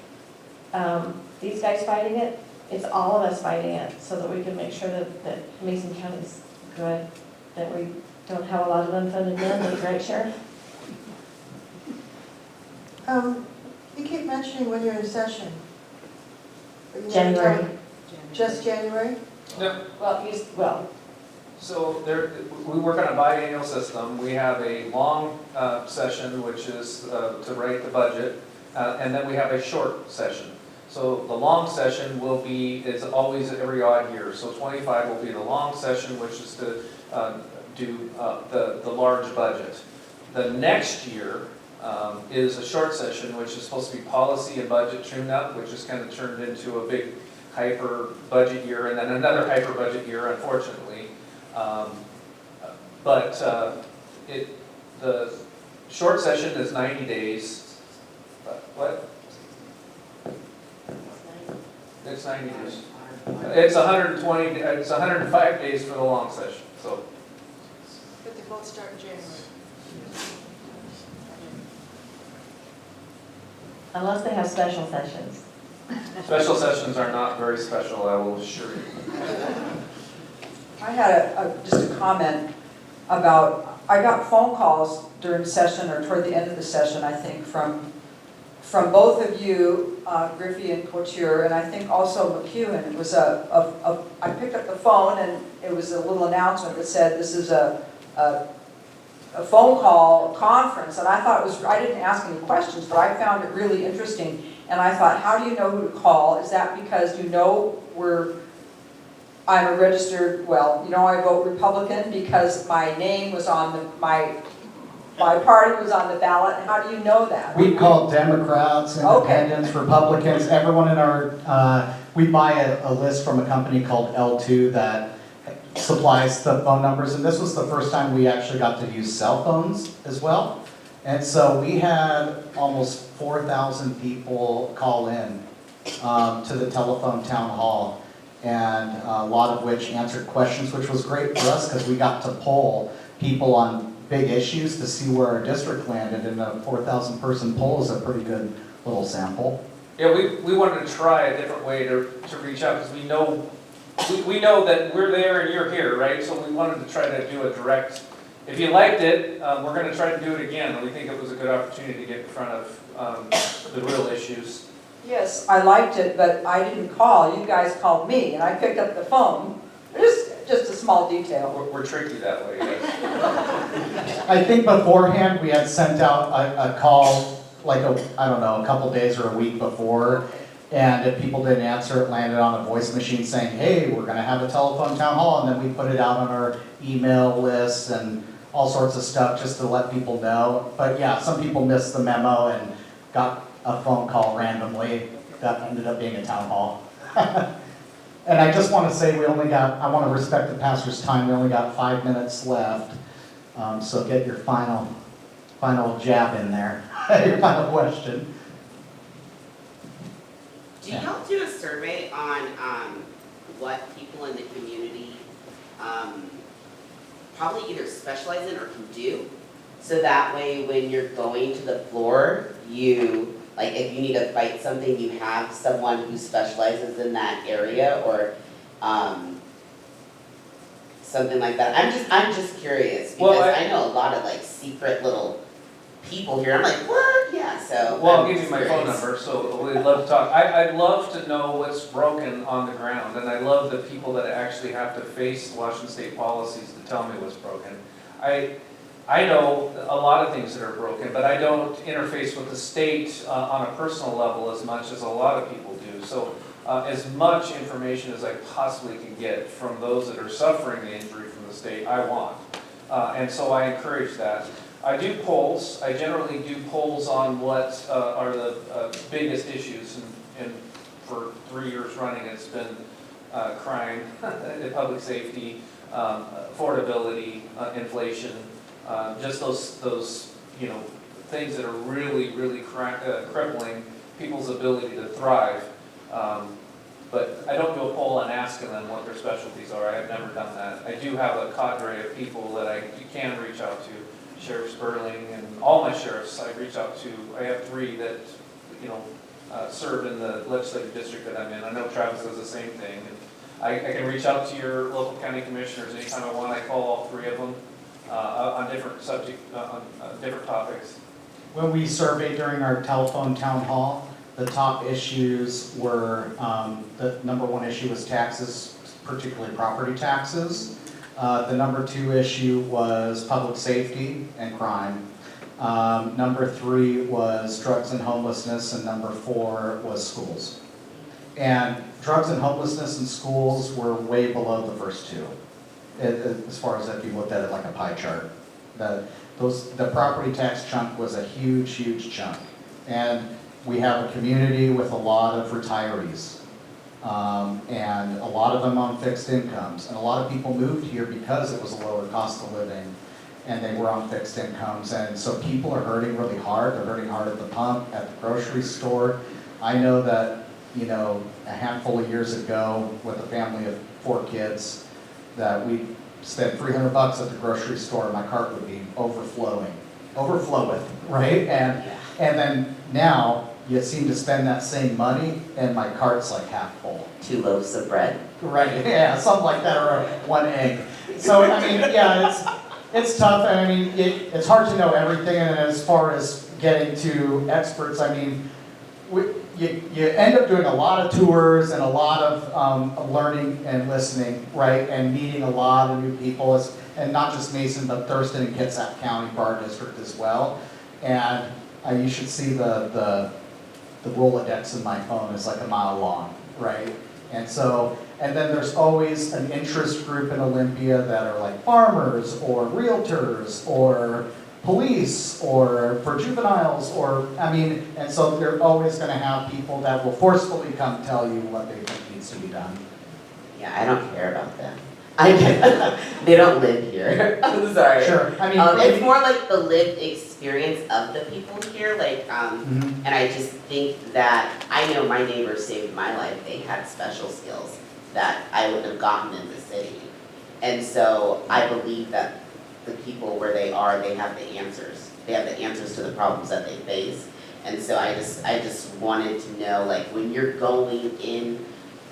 these guys fighting it, it's all of us fighting it, so that we can make sure that Mason County's good, that we don't have a lot of unfunded mandates, right, Sharon? You keep mentioning when you're in session. January. Just January? No. Well. So we work on a biannual system. We have a long session, which is to write the budget, and then we have a short session. So the long session is always every odd year. So 25 will be the long session, which is to do the large budget. The next year is a short session, which is supposed to be policy and budget tune-up, which is kind of turned into a big hyper budget year, and then another hyper budget year, unfortunately. The short session is 90 days. What? It's 90 days. It's 120. It's 105 days for the long session. So. But they both start in January. Unless they have special sessions. Special sessions are not very special, I will assure you. I had just a comment about, I got phone calls during session or toward the end of the session, I think, from both of you, Griffey and Couture, and I think also McEwen. It was I picked up the phone and it was a little announcement that said this is a phone call conference, and I thought I didn't ask any questions, but I found it really interesting. And I thought, how do you know who to call? Is that because I'm a registered, I vote Republican because my name was on my party was on the ballot, and how do you know that? We call Democrats, Okay. Independents, Republicans, everyone in our, we buy a list from a company called L2 that supplies the phone numbers, and this was the first time we actually got to use cell phones as well. And so we had almost 4,000 people call in to the telephone town hall, and a lot of which answered questions, which was great for us because we got to poll people on big issues to see where our district landed, and a 4,000 person poll is a pretty good little sample. Yeah, we wanted to try a different way to reach out, because we know that we're there and you're here, right? So we wanted to try to do a direct, if you liked it, we're gonna try to do it again. We think it was a good opportunity to get in front of the real issues. Yes, I liked it, but I didn't call. You guys called me, and I picked up the phone. Just a small detail. We're tricky that way, yes. I think beforehand, we had sent out a call, like I don't know, a couple days or a week before, and if people didn't answer, it landed on a voice machine saying, hey, we're gonna have a telephone town hall, and then we put it out on our email lists and all sorts of stuff just to let people know. But yeah, some people missed the memo and got a phone call randomly that ended up being a town hall. And I just want to say I want to respect the pastor's time, we only got 5 minutes left. So get your final jab in there, your final question. Do y'all do a survey on what people in the community probably either specialize in or can do? So that way when you're going to the floor, like if you need to fight something, you have someone who specializes in that area, or something like that. I'm just curious, because I know a lot of like secret little people here. I'm like, what? Yeah, so. Well, I'll give you my phone number, so we'd love to talk. I'd love to know what's broken on the ground, and I love the people that actually have to face Washington state policies to tell me what's broken. I know a lot of things that are broken, but I don't interface with the state on a personal level as much as a lot of people do. So as much information as I possibly can get from those that are suffering the injury from the state, I want. And so I encourage that. I do polls. I generally do polls on what are the biggest issues, and for 3 years running, it's been crime, public safety, affordability, inflation, just those things that are really crippling people's ability to thrive. But I don't do a poll and asking them what their specialties are. I have never done that. I do have a cadre of people that you can reach out to. Sheriff Spurling and all my sheriffs I reach out to. I have 3 that serve in the legislative district that I'm in. I know Travis does the same thing. And I can reach out to your local county commissioners anytime I want. I call all 3 of them on different different topics. When we surveyed during our telephone town hall, the top issues were, the number 1 issue was taxes, particularly property taxes. The number 2 issue was public safety and crime. Number 3 was drugs and homelessness, and number 4 was schools. And drugs and homelessness and schools were way below the first 2, as far as if you looked at it like a pie chart. The property tax chunk was a huge chunk. And we have a community with a lot of retirees. And a lot of them on fixed incomes. And a lot of people moved here because it was a lower cost of living, and they were on fixed incomes. And so people are hurting really hard. They're hurting hard at the pump, at the grocery store. I know that, a handful of years ago, with a family of 4 kids, that we spent $300 at the grocery store, my cart would be overflowing, right? And then now, you seem to spend that same money, and my cart's like half full. 2 loaves of bread. Right, yeah, something like that, or 1 egg. So, I mean, yeah, it's tough, and I mean, it's hard to know everything, and as far as getting to experts, I mean, you end up doing a lot of tours and a lot of learning and listening, right, and meeting a lot of new people, and not just Mason, but Thurston and Kitsap County for our district as well. And you should see the Rolodex in my phone is like a mile long, right? And then there's always an interest group in Olympia that are like farmers or realtors or police or for juveniles or, I mean, and so they're always gonna have people that will forcefully come tell you what they think needs to be done. Yeah, I don't care about them. They don't live here. I'm sorry. Sure, I mean, It's more like the lived experience of the people here, like, and I just think that, I know my neighbors saved my life. They had special skills that I wouldn't have gotten in the city. And so I believe that the people where they are, they have the answers. They have the answers to the problems that they face. And so I just wanted to know, like, when you're going in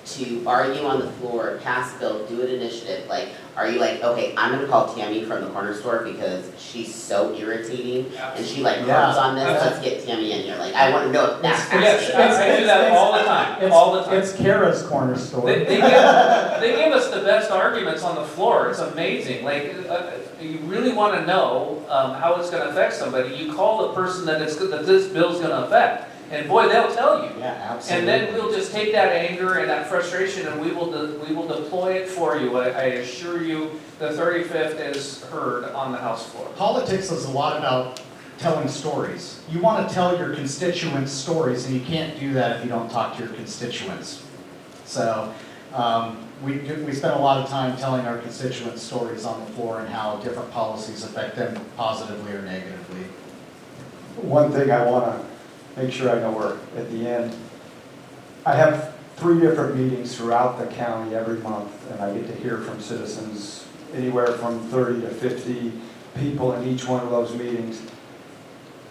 to argue on the floor, pass a bill, do an initiative, like, are you like, okay, I'm gonna call Tammy from the corner store because she's so irritating and she like harps on this, let's get Tammy in here, like, I wanna know if that's Yes, I do that all the time, all the time. It's Kara's corner store. They give us the best arguments on the floor, it's amazing, like, you really wanna know, how it's gonna affect somebody, you call the person that this bill's gonna affect, and boy, they'll tell you. Yeah, absolutely. And then we'll just take that anger and that frustration and we will deploy it for you. I assure you, the 35th is heard on the House floor. Politics is a lot about telling stories. You want to tell your constituents stories, and you can't do that if you don't talk to your constituents. So we spend a lot of time telling our constituents stories on the floor and how different policies affect them positively or negatively. One thing I want to make sure I know where, at the end, I have 3 different meetings throughout the county every month, and I get to hear from citizens, anywhere from 30 to 50 people in each one of those meetings.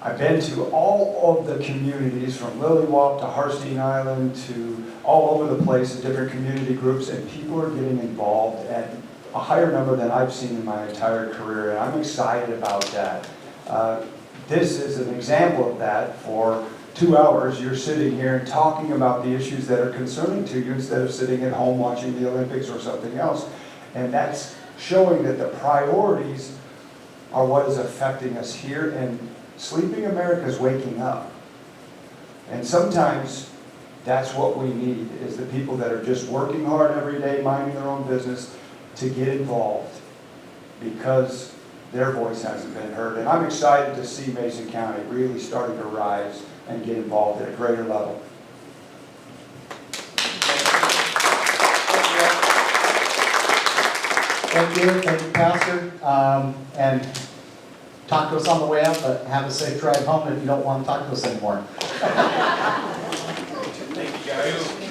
I've been to all of the communities, from Lilywop to Harstein Island to all over the place, different community groups, and people are getting involved at a higher number than I've seen in my entire career, and I'm excited about that. This is an example of that. For 2 hours, you're sitting here and talking about the issues that are concerning to you instead of sitting at home watching the Olympics or something else. And that's showing that the priorities are what is affecting us here, and Sleeping America is waking up. And sometimes that's what we need, is the people that are just working hard every day, minding their own business, to get involved, because their voice hasn't been heard. And I'm excited to see Mason County really starting to rise and get involved at a greater level. Thank you, Pastor. And talk to us on the way out, but have a safe drive home if you don't want to talk to us anymore. Thank you, guys.